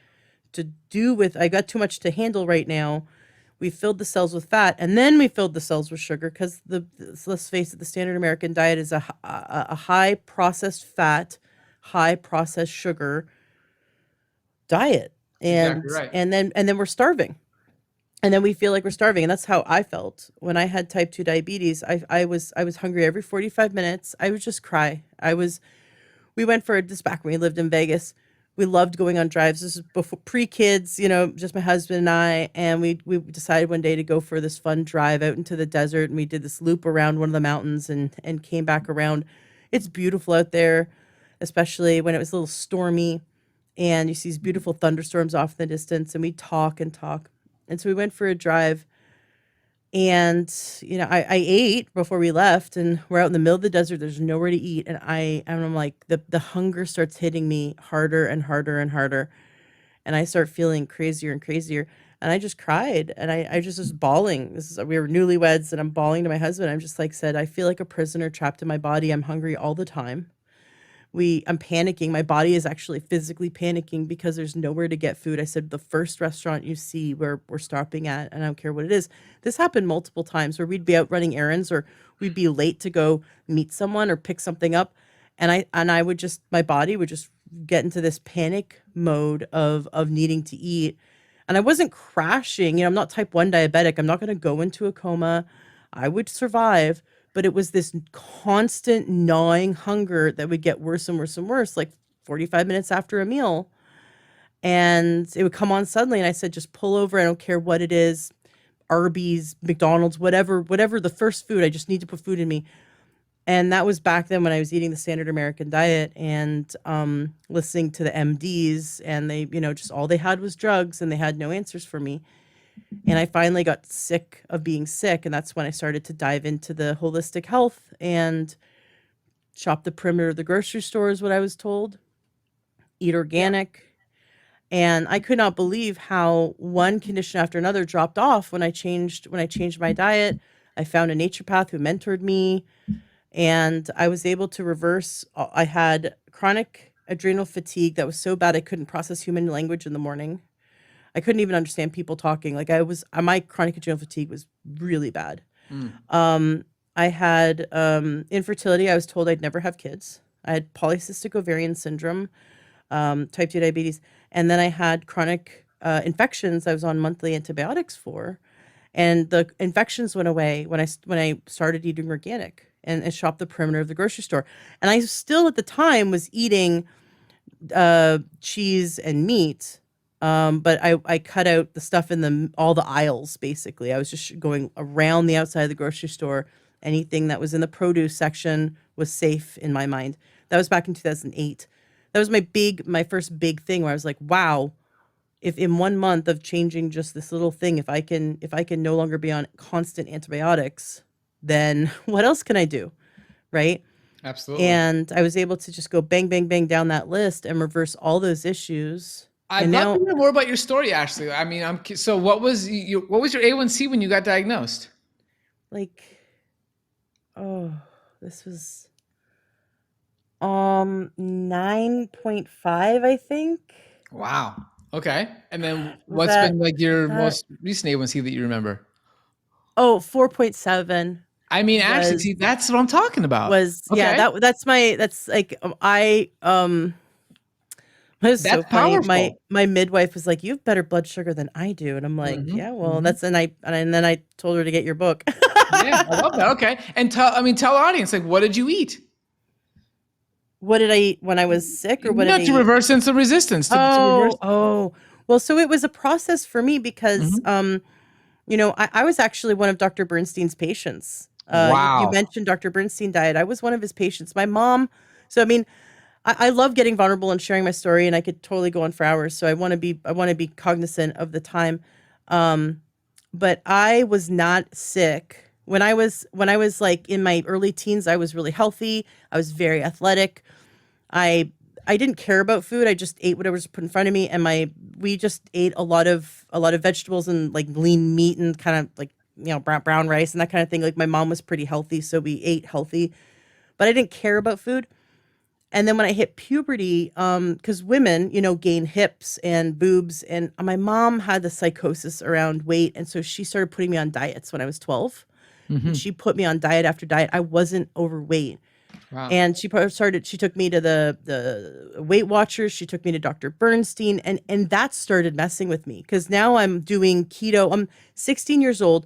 Speaker 1: to handle right now. We filled the cells with fat, and then we filled the cells with sugar, because let's face it, the standard American diet is a high processed fat, high processed sugar diet. And
Speaker 2: Exactly right.
Speaker 1: and then we're starving. And then we feel like we're starving, and that's how I felt when I had type 2 diabetes. I was hungry every 45 minutes. I would just cry. We went for this back when we lived in Vegas. We loved going on drives. This is before pre-kids, just my husband and I. And we decided one day to go for this fun drive out into the desert. And we did this loop around one of the mountains and came back around. It's beautiful out there, especially when it was a little stormy. And you see these beautiful thunderstorms off in the distance. And we talk and talk. And so we went for a drive. And I ate before we left, and we're out in the middle of the desert. There's nowhere to eat, and I'm like, the hunger starts hitting me harder and harder and harder, and I start feeling crazier and crazier, and I just cried, and I just was bawling. We were newlyweds, and I'm bawling to my husband. I'm just like, said, I feel like a prisoner trapped in my body. I'm hungry all the time. I'm panicking. My body is actually physically panicking because there's nowhere to get food. I said, the first restaurant you see where we're stopping at, and I don't care what it is. This happened multiple times where we'd be out running errands, or we'd be late to go meet someone or pick something up. And I would just, my body would just get into this panic mode of needing to eat. And I wasn't crashing. I'm not type 1 diabetic. I'm not going to go into a coma. I would survive. But it was this constant gnawing hunger that would get worse and worse and worse, like 45 minutes after a meal. And it would come on suddenly. And I said, just pull over. I don't care what it is. Arby's, McDonald's, whatever the first food. I just need to put food in me. And that was back then when I was eating the standard American diet and listening to the MDs. And they, just all they had was drugs, and they had no answers for me. And I finally got sick of being sick. And that's when I started to dive into the holistic health and shop the perimeter of the grocery store, is what I was told. Eat organic. And I could not believe how one condition after another dropped off when I changed my diet. I found a naturopath who mentored me, and I was able to reverse. I had chronic adrenal fatigue that was so bad I couldn't process human language in the morning. I couldn't even understand people talking. Like my chronic adrenal fatigue was really bad. I had infertility. I was told I'd never have kids. I had polycystic ovarian syndrome, type 2 diabetes. And then I had chronic infections I was on monthly antibiotics for. And the infections went away when I started eating organic and shopped the perimeter of the grocery store. And I still at the time was eating cheese and meat. But I cut out the stuff in all the aisles, basically. I was just going around the outside of the grocery store. Anything that was in the produce section was safe in my mind. That was back in 2008. That was my first big thing where I was like, wow, if in 1 month of changing just this little thing, if I can no longer be on constant antibiotics, then what else can I do? Right?
Speaker 2: Absolutely.
Speaker 1: And I was able to just go bang, bang, bang down that list and reverse all those issues.
Speaker 2: I'd love to hear more about your story, Ashley. I mean, so what was your A1C when you got diagnosed?
Speaker 1: This was 9.5, I think.
Speaker 2: Wow. Okay. And then what's been like your most recent A1C that you remember?
Speaker 1: 4.7.
Speaker 2: I mean, actually,
Speaker 1: was
Speaker 2: see, that's what I'm talking about.
Speaker 1: was yeah,
Speaker 2: Okay.
Speaker 1: that's like it was so
Speaker 2: That's
Speaker 1: funny. My
Speaker 2: powerful.
Speaker 1: my midwife was like, "You have better blood sugar than I do," and I'm like,
Speaker 2: Hmm.
Speaker 1: "Yeah, well,
Speaker 2: Hmm.
Speaker 1: that's," and then I told her to get your book.
Speaker 2: Yeah, I love that. Okay. And tell the audience, like, what did you eat?
Speaker 1: What did I eat when I was sick, or what did I
Speaker 2: Not to
Speaker 1: eat?
Speaker 2: reverse insulin resistance, to reverse.
Speaker 1: Oh. Well, so it was a process for me because,
Speaker 2: Hmm.
Speaker 1: I was actually one of Dr. Bernstein's patients. You
Speaker 2: Wow.
Speaker 1: mentioned Dr. Bernstein died. I was one of his patients. My mom, so I mean, I love getting vulnerable and sharing my story, and I could totally go on for hours. So I want to be cognizant of the time. Um, but I was not sick when I was like in my early teens. I was really healthy. I was very athletic. I I didn't care about food. I just ate whatever was put in front of me, and my we just ate a lot of vegetables and like lean meat and kind of like brown rice and that kind of thing. Like my mom was pretty healthy, so we ate healthy, but I didn't care about food. And then when I hit puberty, because women, gain hips and boobs, and my mom had the psychosis around weight, and so she started putting me on diets when I was 12, and
Speaker 2: Hmm.
Speaker 1: she put me on diet after diet. I wasn't overweight,
Speaker 2: Wow.
Speaker 1: and she took me to the Weight Watchers, she took me to Dr. Bernstein, and that started messing with me because now I'm doing keto. I'm 16 years old,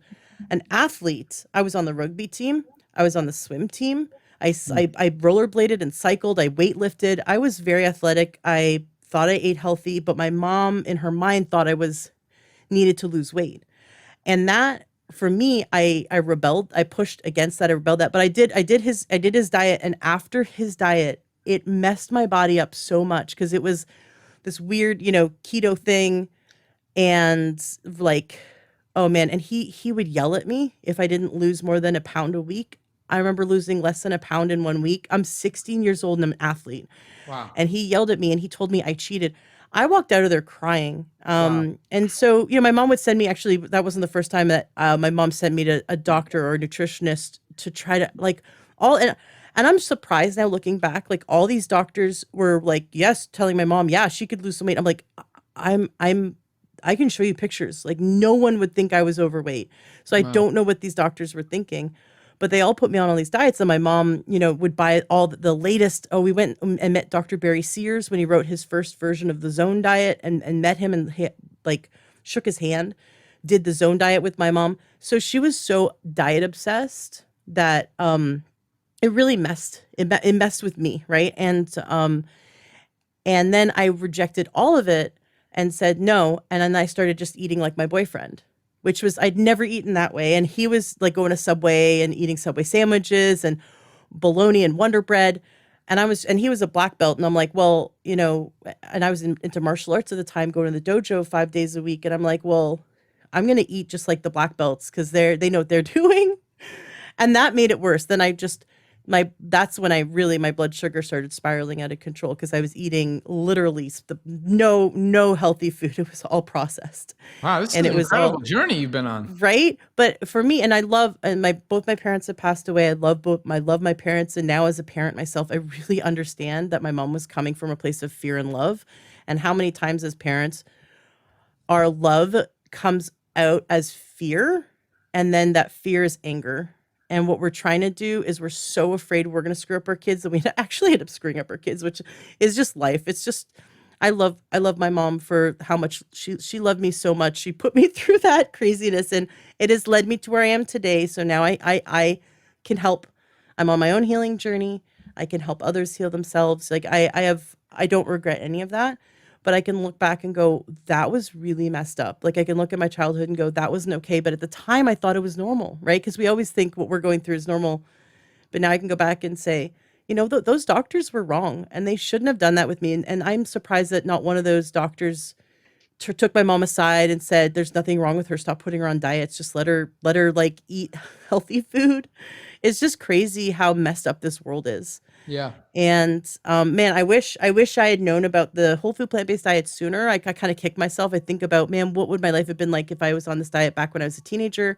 Speaker 1: an athlete. I was on the rugby team, I was on the swim team. I rollerbladed and cycled, I weightlifted. I was very athletic. I thought I ate healthy, but my mom in her mind thought I was needed to lose weight. And that for me, I rebelled. I pushed against that. I rebelled that. But I did his diet, and after his diet, it messed my body up so much because it was this weird, keto thing. And like, oh man, and he would yell at me if I didn't lose more than a pound a week. I remember losing less than a pound in 1 week. I'm 16 years old and I'm an athlete,
Speaker 2: Wow.
Speaker 1: and he yelled at me and he told me I cheated. I walked out of there crying.
Speaker 2: Wow.
Speaker 1: And so, my mom would send me, actually, that wasn't the first time that my mom sent me to a doctor or a nutritionist to try to like all, and I'm surprised now looking back, like all these doctors were like, yes, telling my mom, yeah, she could lose some weight. I'm like, I'm, I can show you pictures. Like no one would think I was overweight. So I
Speaker 2: Wow.
Speaker 1: don't know what these doctors were thinking, but they all put me on all these diets, and my mom, would buy all the latest. Oh, we went and met Dr. Barry Sears when he wrote his first version of the Zone diet, and met him, and like shook his hand, did the Zone diet with my mom. So she was so diet obsessed that it really it messed with me, right? And then I rejected all of it and said no. And then I started just eating like my boyfriend, which was, I'd never eaten that way. And he was like going to Subway and eating Subway sandwiches and bologna and Wonder Bread. And he was a black belt. And I'm like, well, and I was into martial arts at the time, going to the dojo 5 days a week. And I'm like, well, I'm going to eat just like the black belts because they know what they're doing. And that made it worse. Then I just that's when I really, my blood sugar started spiraling out of control because I was eating literally no healthy food. It was all processed,
Speaker 2: Wow. This is
Speaker 1: and
Speaker 2: an
Speaker 1: it was
Speaker 2: incredible
Speaker 1: all
Speaker 2: journey you've been on.
Speaker 1: right. But for me, and I love, and my both my parents have passed away. I love my parents, and now as a parent myself, I really understand that my mom was coming from a place of fear and love, and how many times as parents our love comes out as fear, and then that fear is anger. And what we're trying to do is we're so afraid we're going to screw up our kids that we actually end up screwing up our kids, which is just life. It's just I love my mom for how much she loved me so much. She put me through that craziness, and it has led me to where I am today. So now I can help. I'm on my own healing journey. I can help others heal themselves. Like I don't regret any of that, but I can look back and go, that was really messed up. Like I can look at my childhood and go, that wasn't okay. But at the time I thought it was normal, right? Because we always think what we're going through is normal. But now I can go back and say, those doctors were wrong and they shouldn't have done that with me. And I'm surprised that not one of those doctors took my mom aside and said, there's nothing wrong with her. Stop putting her on diets. Just let her like eat healthy food. It's just crazy how messed up this world is.
Speaker 2: Yeah.
Speaker 1: And man, I wish I had known about the whole food plant-based diet sooner. I kind of kick myself. I think about, man, what would my life have been like if I was on this diet back when I was a teenager?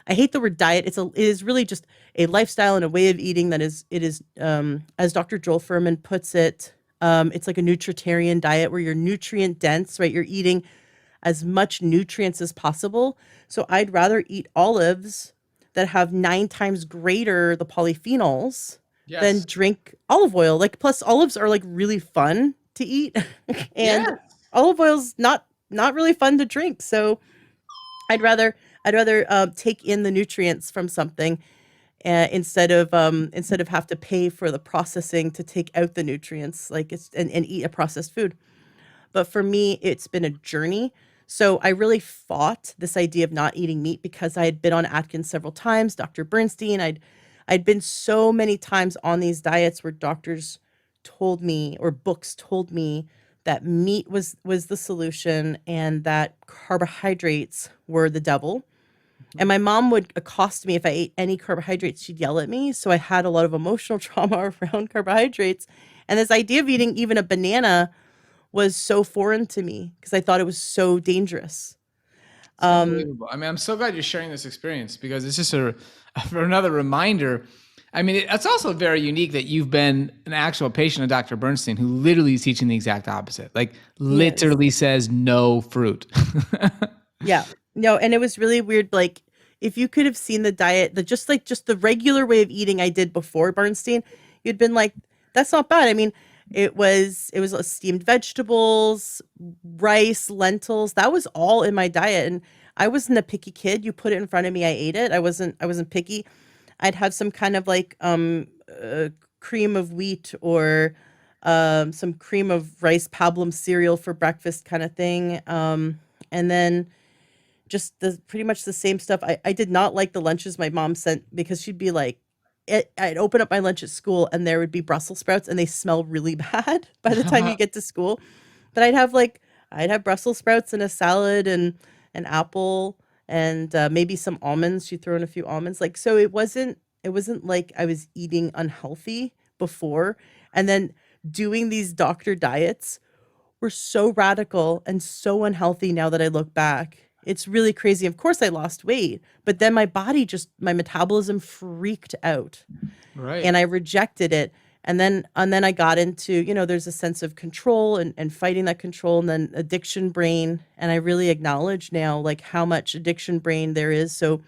Speaker 1: I hate the word diet. It is really just a lifestyle and a way of eating that is as Dr. Joel Furman puts it, it's like a nutritarian diet where you're nutrient dense, right? You're eating as much nutrients as possible. So I'd rather eat olives that have 9 times greater the polyphenols than
Speaker 2: Yes.
Speaker 1: drink olive oil. Like, plus olives are like really fun to eat and
Speaker 2: Yes.
Speaker 1: olive oil's not really fun to drink. So I'd rather take in the nutrients from something instead of have to pay for the processing to take out the nutrients, like and eat a processed food. But for me, it's been a journey. So I really fought this idea of not eating meat because I had been on Atkins several times, Dr. Bernstein. I'd been so many times on these diets where doctors told me or books told me that meat was the solution and that carbohydrates were the devil. And my mom would accost me if I ate any carbohydrates. She'd yell at me. So I had a lot of emotional trauma around carbohydrates. And this idea of eating even a banana was so foreign to me because I thought it was so dangerous.
Speaker 2: It's
Speaker 1: Um,
Speaker 2: unbelievable. I mean, I'm so glad you're sharing this experience because it's just a for another reminder. I mean, it's also very unique that you've been an actual patient of Dr. Bernstein who literally is teaching the exact opposite. Like
Speaker 1: he is.
Speaker 2: literally says no fruit.
Speaker 1: Yeah. No, and it was really weird. Like, if you could have seen the diet, just the regular way of eating I did before Bernstein, you'd been like, that's not bad. I mean, it was steamed vegetables, rice, lentils. That was all in my diet. And I wasn't a picky kid. You put it in front of me, I ate it. I wasn't picky. I'd have some kind of like cream of wheat or some cream of rice pablum cereal for breakfast kind of thing. And then just the pretty much the same stuff. I did not like the lunches my mom sent because she'd be like, I'd open up my lunch at school and there would be Brussels sprouts and they smell really bad by the time you get to school. But I'd have Brussels sprouts and a salad and an apple and maybe some almonds. She'd throw in a few almonds. Like, so it wasn't like I was eating unhealthy before. And then doing these doctor diets were so radical and so unhealthy now that I look back. It's really crazy. Of course, I lost weight, but then my metabolism freaked out
Speaker 2: Right.
Speaker 1: and I rejected it. And then I got into, there's a sense of control and fighting that control and then addiction brain. And I really acknowledge now like how much addiction brain there is. So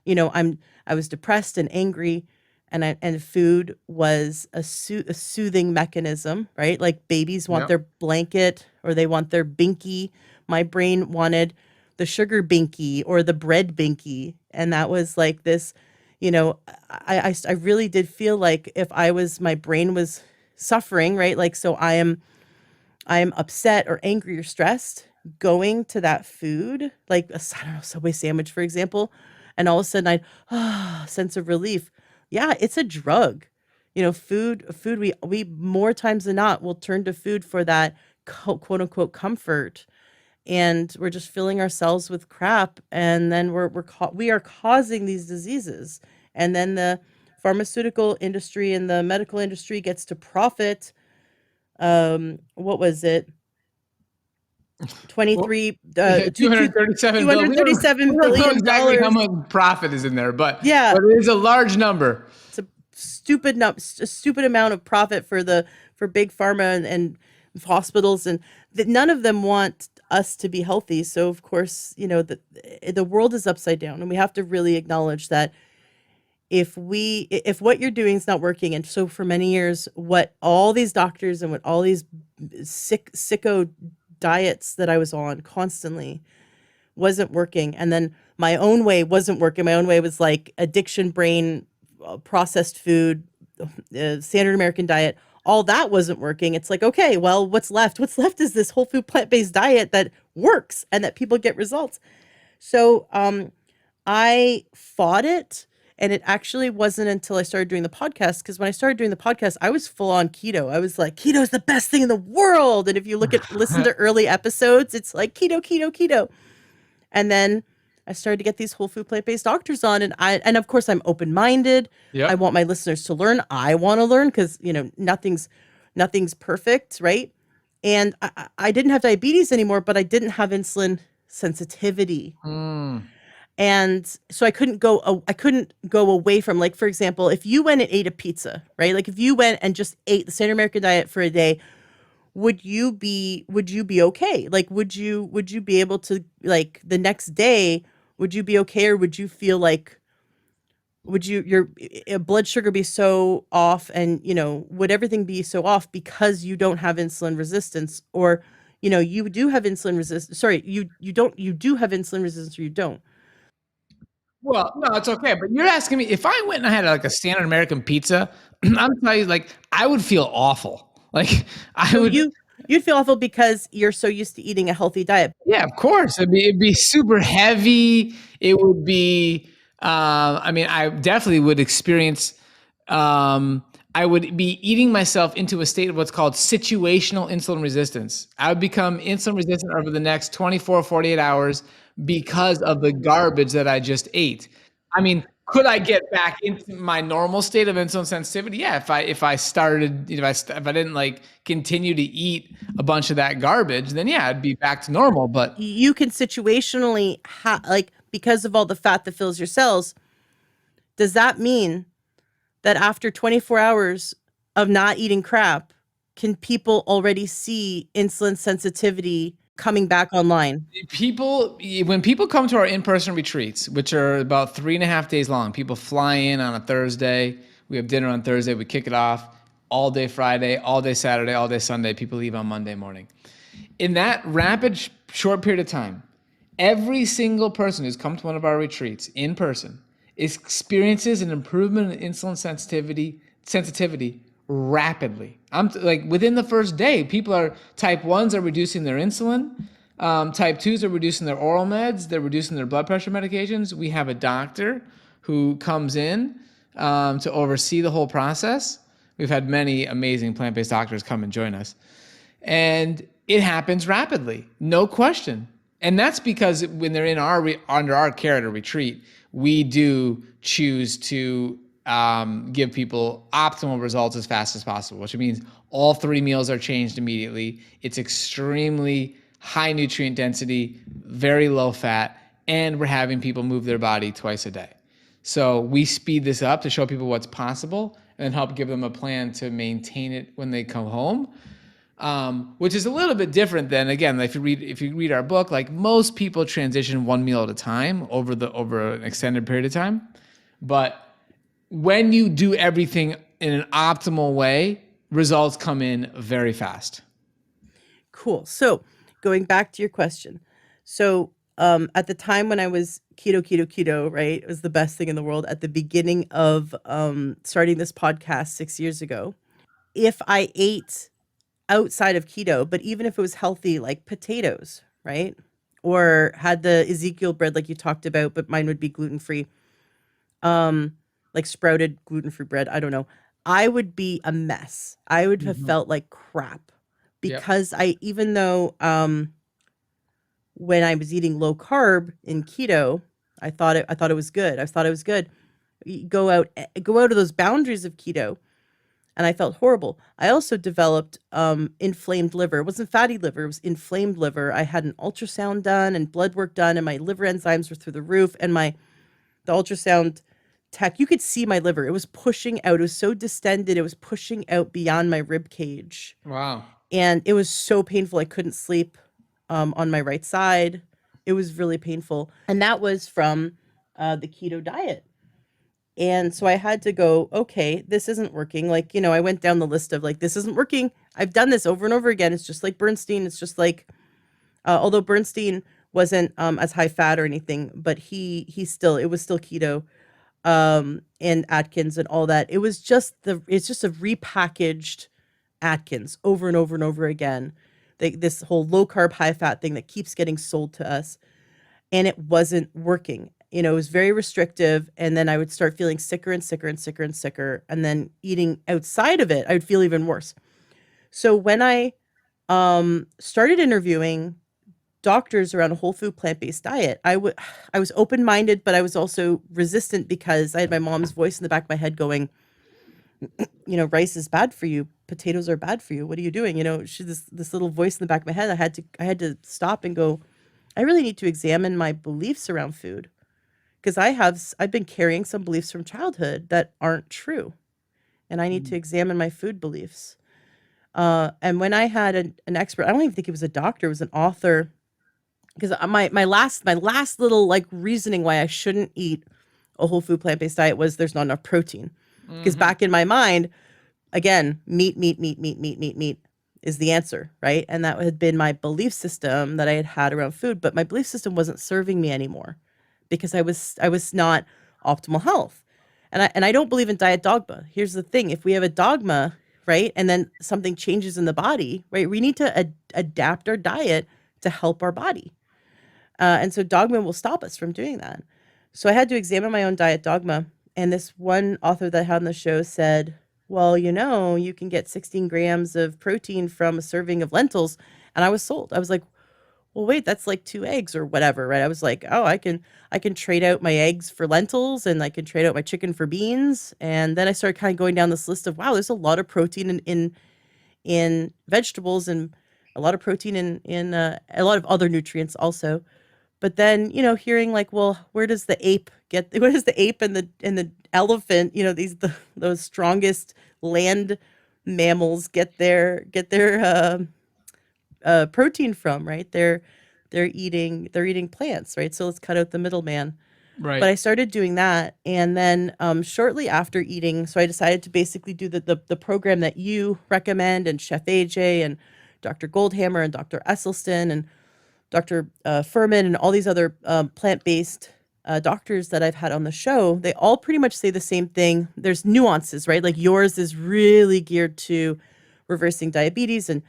Speaker 1: I was depressed and angry, and food was a soothing mechanism, right? Like babies want
Speaker 2: Yep.
Speaker 1: their blanket or they want their binky. My brain wanted the sugar binky or the bread binky, and that was like this. I really did feel like if my brain was suffering, right? Like so, I am upset or angry or stressed, going to that food, like I don't know, Subway sandwich, for example, and all of a sudden sense of relief. Yeah, it's a drug. Food, we more times than not will turn to food for that quote unquote comfort. And we're just filling ourselves with crap. And then we are causing these diseases. And then the pharmaceutical industry and the medical industry gets to profit. What was it?
Speaker 2: Well,
Speaker 1: 23
Speaker 2: yeah,
Speaker 1: two two
Speaker 2: 237 billion. We
Speaker 1: 237
Speaker 2: don't know
Speaker 1: billion
Speaker 2: exactly how
Speaker 1: dollars.
Speaker 2: much profit is in there,
Speaker 1: Yeah,
Speaker 2: but it is a large number.
Speaker 1: it's a stupid amount of profit for big pharma and hospitals, and that none of them want us to be healthy. So of course, the world is upside down, and we have to really acknowledge that if what you're doing is not working. And so for many years, what all these doctors and what all these sicko diets that I was on constantly wasn't working. And then my own way wasn't working. My own way was like addiction brain, processed food, standard American diet. All that wasn't working. It's like, okay, well, what's left? What's left is this whole food plant-based diet that works and that people get results. So I fought it. And it actually wasn't until I started doing the podcast, because when I started doing the podcast, I was full on keto. I was like, keto is the best thing in the world. And if you listen to early episodes, it's like keto, keto, keto. And then I started to get these whole food plant-based doctors on, and of course I'm open-minded. I
Speaker 2: Yep.
Speaker 1: want my listeners to learn. I want to learn because nothing's perfect, right? And I didn't have diabetes anymore, but I didn't have insulin sensitivity.
Speaker 2: Mm.
Speaker 1: And so I couldn't go away from, like, for example, if you went and ate a pizza, right? Like if you went and just ate the standard American diet for a day, would you be okay? Like would you be able to, like, the next day, would you be okay, or would you feel like Would your blood sugar be so off, and would everything be so off because you don't have insulin resistance, or you do have insulin resistance? Sorry, you do have insulin resistance, or you don't?
Speaker 2: Well, no, it's okay. But you're asking me if I went and I had like a standard American pizza, I'm telling you, like I would feel awful. Like I
Speaker 1: So
Speaker 2: would,
Speaker 1: you'd feel awful because you're so used to eating a healthy diet.
Speaker 2: yeah, of course. It'd be super heavy. It would be. I mean, I definitely would experience. Um, I would be eating myself into a state of what's called situational insulin resistance. I would become insulin resistant over the next 24, 48 hours because of the garbage that I just ate. I mean, could I get back into my normal state of insulin sensitivity? Yeah, if I started, if I didn't like continue to eat a bunch of that garbage, then yeah, I'd be back to normal. But
Speaker 1: You can situationally like, because of all the fat that fills your cells. Does that mean that after 24 hours of not eating crap, can people already see insulin sensitivity coming back online?
Speaker 2: when people come to our in-person retreats, which are about 3.5 days long, people fly in on a Thursday. We have dinner on Thursday. We kick it off all day Friday, all day Saturday, all day Sunday. People leave on Monday morning. In that rapid, short period of time, every single person who's come to one of our retreats in person experiences an improvement in insulin sensitivity rapidly. I'm like within the first day, people are type 1s are reducing their insulin. Type 2s are reducing their oral meds. They're reducing their blood pressure medications. We have a doctor who comes in to oversee the whole process. We've had many amazing plant-based doctors come and join us. And it happens rapidly, no question. And that's because when they're under our care at a retreat, we do choose to give people optimal results as fast as possible, which means all 3 meals are changed immediately. It's extremely high nutrient density, very low fat, and we're having people move their body twice a day. So we speed this up to show people what's possible and then help give them a plan to maintain it when they come home. Which is a little bit different than, again, if you read our book, like most people transition 1 meal at a time over an extended period of time. But when you do everything in an optimal way, results come in very fast.
Speaker 1: Cool. So going back to your question. So at the time when I was keto, right, it was the best thing in the world. At the beginning of starting this podcast 6 years ago, if I ate outside of keto, but even if it was healthy, like potatoes, right? Or had the Ezekiel bread like you talked about, but mine would be gluten-free. Like sprouted gluten-free bread, I don't know. I would be a mess. I would have felt like crap
Speaker 2: Yep.
Speaker 1: because even though when I was eating low carb in keto, I thought it was good. I thought it was good. You go out of those boundaries of keto, and I felt horrible. I also developed inflamed liver. It wasn't fatty liver, it was inflamed liver. I had an ultrasound done and blood work done, and my liver enzymes were through the roof. And the ultrasound tech, you could see my liver. It was pushing out. It was so distended. It was pushing out beyond my rib cage.
Speaker 2: Wow.
Speaker 1: And it was so painful. I couldn't sleep on my right side. It was really painful. And that was from the keto diet. And so I had to go, okay, this isn't working. Like, I went down the list of like, this isn't working. I've done this over and over again. It's just like Bernstein. It's just like, although Bernstein wasn't as high fat or anything, but it was still keto, and Atkins and all that. It's just a repackaged Atkins over and over and over again. This whole low carb, high fat thing that keeps getting sold to us. And it wasn't working. It was very restrictive. And then I would start feeling sicker and sicker and sicker and sicker. And then eating outside of it, I would feel even worse. So when I started interviewing doctors around a whole food plant-based diet, I was open-minded, but I was also resistant because I had my mom's voice in the back of my head going, rice is bad for you. Potatoes are bad for you. What are you doing? This little voice in the back of my head. I had to stop and go, I really need to examine my beliefs around food, because I've been carrying some beliefs from childhood that aren't true, and I need to examine my food beliefs. And when I had an expert, I don't even think he was a doctor, it was an author, because my last little like reasoning why I shouldn't eat a whole food plant-based diet was there's not enough protein. Because back in my mind, again, meat is the answer, right? And that had been my belief system that I had had around food, but my belief system wasn't serving me anymore because I was not optimal health. And I don't believe in diet dogma. Here's the thing. If we have a dogma, right, and then something changes in the body, right, we need to adapt our diet to help our body. And so dogma will stop us from doing that. So I had to examine my own diet dogma. And this one author that I had on the show said, well, you can get 16 grams of protein from a serving of lentils. And I was sold. I was like, well, wait, that's like 2 eggs or whatever, right? I was like, oh, I can trade out my eggs for lentils and I can trade out my chicken for beans. And then I started kind of going down this list of, wow, there's a lot of protein in vegetables and a lot of protein in a lot of other nutrients also. But then, hearing like, well, where does the ape and the elephant, those strongest land mammals get their protein from, right? They're eating plants, right? So let's cut out the middleman.
Speaker 2: Right.
Speaker 1: But I started doing that, and then shortly after eating, so I decided to basically do the program that you recommend, and Chef AJ and Dr. Goldhammer and Dr. Esselstyn and Dr. Furman and all these other plant-based doctors that I've had on the show. They all pretty much say the same thing. There's nuances, right? Like yours is really geared to reversing diabetes, and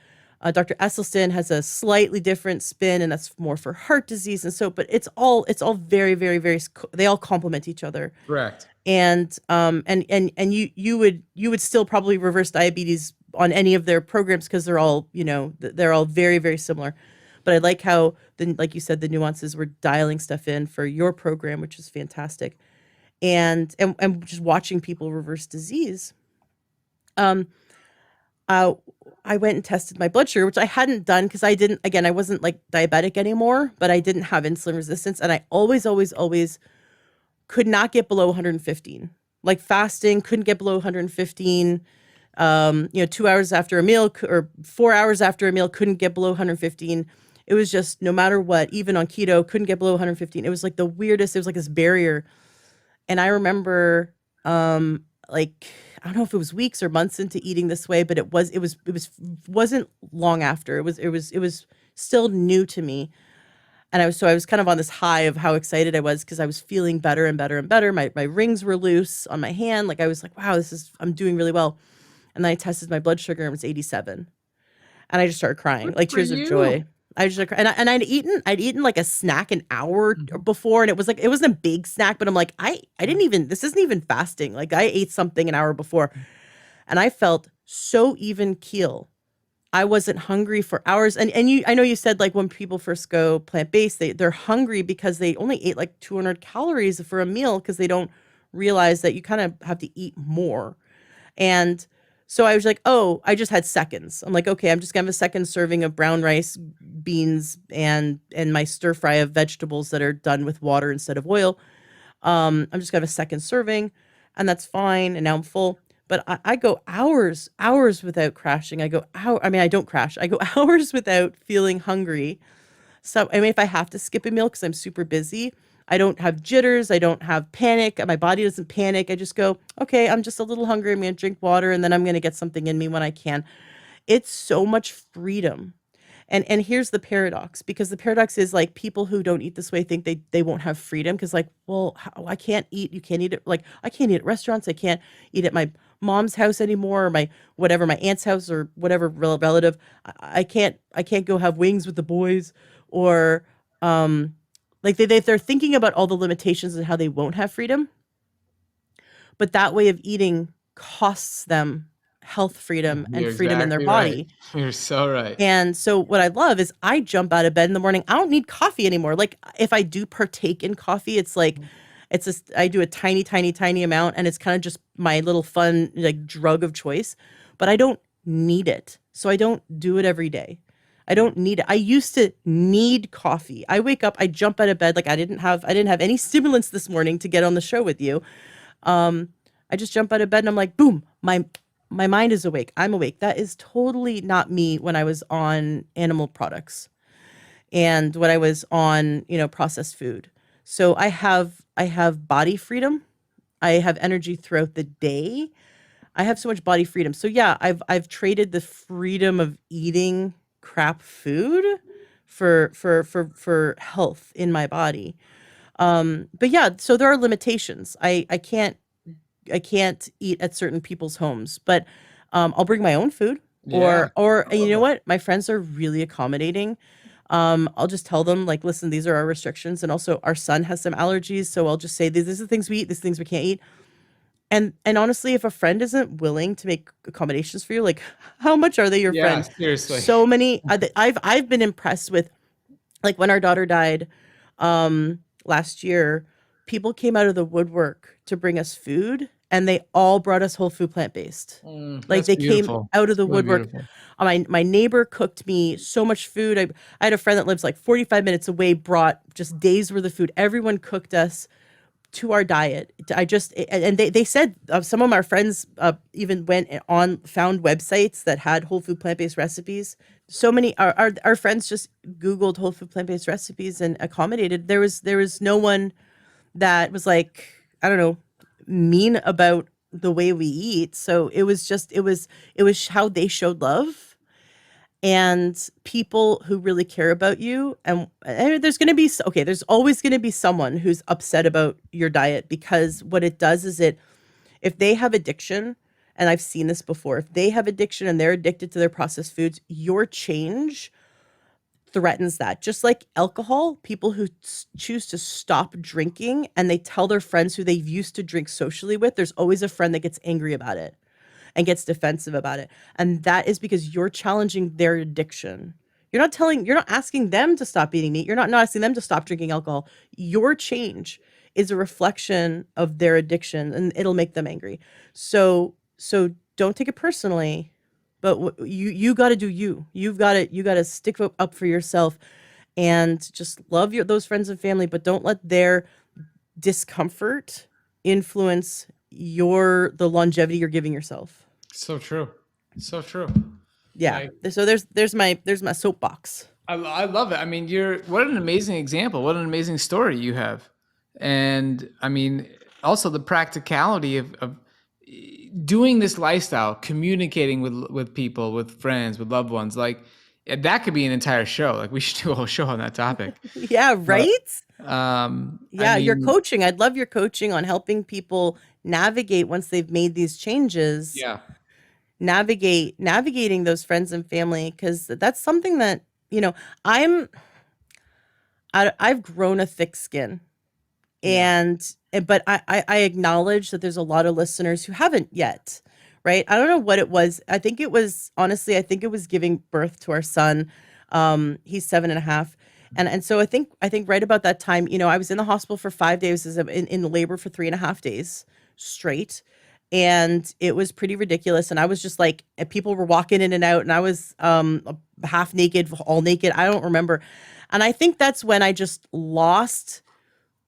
Speaker 1: Dr. Esselstyn has a slightly different spin, and that's more for heart disease. And so, but it's all very, very, very, they all complement each other.
Speaker 2: Correct.
Speaker 1: And you would still probably reverse diabetes on any of their programs because they're all very, very similar. But I like how, like you said, the nuances were dialing stuff in for your program, which is fantastic. And just watching people reverse disease. I went and tested my blood sugar, which I hadn't done because I wasn't like diabetic anymore, but I didn't have insulin resistance. And I always could not get below 115. Like fasting, couldn't get below 115. 2 hours after a meal or 4 hours after a meal, couldn't get below 115. It was just no matter what, even on keto, couldn't get below 115. It was like the weirdest. It was like this barrier. And I remember, like, I don't know if it was weeks or months into eating this way, but it wasn't long after. It was still new to me. And I was kind of on this high of how excited I was because I was feeling better and better and better. My rings were loose on my hand. Like I was like, wow, I'm doing really well. And then I tested my blood sugar and it was 87. And I just started crying, like tears of joy. I just and I'd eaten like a snack an hour before, and it wasn't a big snack, but I'm like, this isn't even fasting. Like I ate something an hour before, and I felt so even keel. I wasn't hungry for hours. And I know you said like when people first go plant-based, they're hungry because they only ate like 200 calories for a meal because they don't realize that you kind of have to eat more. And so I was like, oh, I just had seconds. I'm like, okay, I'm just gonna have a second serving of brown rice, beans, and my stir fry of vegetables that are done with water instead of oil. I'm just gonna have a second serving, and that's fine. And now I'm full. But I go hours without crashing. I don't crash. I go hours without feeling hungry. So, if I have to skip a meal because I'm super busy, I don't have jitters. I don't have panic. My body doesn't panic. I just go, okay, I'm just a little hungry. I'm going to drink water, and then I'm going to get something in me when I can. It's so much freedom. And here's the paradox, because the paradox is like people who don't eat this way think they won't have freedom because like, well, I can't eat. You can't eat it. Like I can't eat at restaurants. I can't eat at my mom's house anymore, or my aunt's house or whatever relative. I can't go have wings with the boys, or like they're thinking about all the limitations and how they won't have freedom. But that way of eating costs them health freedom and freedom in their body.
Speaker 2: Right. You're so right.
Speaker 1: And so what I love is I jump out of bed in the morning. I don't need coffee anymore. Like if I do partake in coffee, it's like I do a tiny, tiny, tiny amount, and it's kind of just my little fun like drug of choice. But I don't need it. So I don't do it every day. I don't need it. I used to need coffee. I wake up, I jump out of bed. Like I didn't have any stimulants this morning to get on the show with you. I just jump out of bed and I'm like, boom, my mind is awake. I'm awake. That is totally not me when I was on animal products and when I was on, processed food. So I have body freedom. I have energy throughout the day. I have so much body freedom. So yeah, I've traded the freedom of eating crap food for health in my body. But yeah, so there are limitations. I can't eat at certain people's homes, but I'll bring my own food.
Speaker 2: Yeah.
Speaker 1: Or
Speaker 2: I
Speaker 1: and you
Speaker 2: love
Speaker 1: know
Speaker 2: that.
Speaker 1: what? My friends are really accommodating. I'll just tell them like, listen, these are our restrictions, and also our son has some allergies, so I'll just say these are the things we eat, these things we can't eat. And honestly, if a friend isn't willing to make accommodations for you, like how much are they your
Speaker 2: Yeah,
Speaker 1: friend?
Speaker 2: seriously.
Speaker 1: So many. I've been impressed with, like when our daughter died last year, people came out of the woodwork to bring us food, and they all brought us whole food, plant-based. Like
Speaker 2: That's
Speaker 1: they came
Speaker 2: beautiful.
Speaker 1: out of
Speaker 2: It's
Speaker 1: the
Speaker 2: really
Speaker 1: woodwork.
Speaker 2: beautiful.
Speaker 1: My neighbor cooked me so much food. I had a friend that lives like 45 minutes away, brought just days worth of food. Everyone cooked us to our diet. I just and they said, some of our friends even went on, found websites that had whole food, plant-based recipes. So many our friends just googled whole food, plant-based recipes and accommodated. There was no one that was like, I don't know, mean about the way we eat. So it was how they showed love. And people who really care about you, and there's going to be okay, there's always going to be someone who's upset about your diet, because what it does is if they have addiction, and I've seen this before, if they have addiction and they're addicted to their processed foods, your change threatens that. Just like alcohol, people who choose to stop drinking and they tell their friends who they used to drink socially with, there's always a friend that gets angry about it and gets defensive about it. And that is because you're challenging their addiction. You're not asking them to stop eating meat. You're not asking them to stop drinking alcohol. Your change is a reflection of their addiction, and it'll make them angry. So don't take it personally, but you got to do you. You got to stick up for yourself, and just love those friends and family, but don't let their discomfort influence the longevity you're giving yourself.
Speaker 2: So true. So true.
Speaker 1: Yeah.
Speaker 2: Like,
Speaker 1: So there's my soapbox.
Speaker 2: I love it. I mean, what an amazing example. What an amazing story you have. And I mean, also the practicality of doing this lifestyle, communicating with people, with friends, with loved ones. Like that could be an entire show. Like we should do a whole show on that topic.
Speaker 1: Yeah,
Speaker 2: But
Speaker 1: right?
Speaker 2: I
Speaker 1: Yeah, your
Speaker 2: mean,
Speaker 1: coaching. I'd love your coaching on helping people navigate once they've made these changes,
Speaker 2: yeah,
Speaker 1: navigating those friends and family, because that's something that, you know, I'm I've grown a thick skin.
Speaker 2: yeah.
Speaker 1: But I acknowledge that there's a lot of listeners who haven't yet, right? I don't know what it was. I think it was, honestly, I think it was giving birth to our son. He's 7.5. And so I think right about that time, I was in the hospital for 5 days, in labor for 3.5 days straight. And it was pretty ridiculous. And I was just like, people were walking in and out, and I was half naked, all naked. I don't remember. And I think that's when I just lost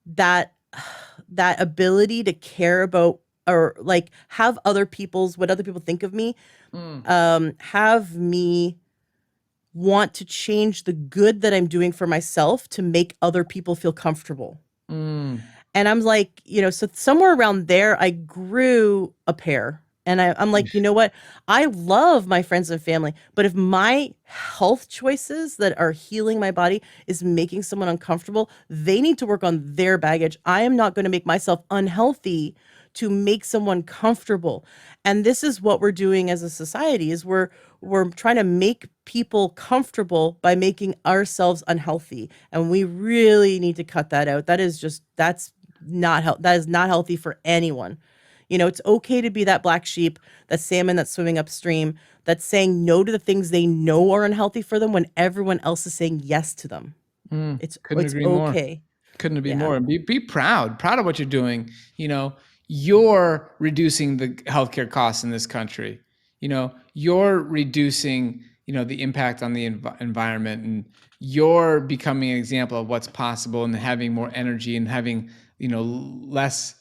Speaker 1: that that ability to care about, or like have what other people think of me,
Speaker 2: Mm,
Speaker 1: have me want to change the good that I'm doing for myself to make other people feel comfortable.
Speaker 2: mm.
Speaker 1: And I'm like, so somewhere around there, I grew a pair. And I'm like, you know what? I love my friends and family, but if my health choices that are healing my body is making someone uncomfortable, they need to work on their baggage. I am not going to make myself unhealthy to make someone comfortable. And this is what we're doing as a society, is we're trying to make people comfortable by making ourselves unhealthy. And we really need to cut that out. That is not healthy for anyone. It's okay to be that black sheep, that salmon that's swimming upstream, that's saying no to the things they know are unhealthy for them when everyone else is saying yes to them. It's
Speaker 2: Couldn't
Speaker 1: it's
Speaker 2: agree more.
Speaker 1: okay.
Speaker 2: Couldn't agree
Speaker 1: Yeah.
Speaker 2: more. And be proud of what you're doing. You're reducing the healthcare costs in this country. You're reducing, the impact on the environment, and you're becoming an example of what's possible, and having more energy, and having, less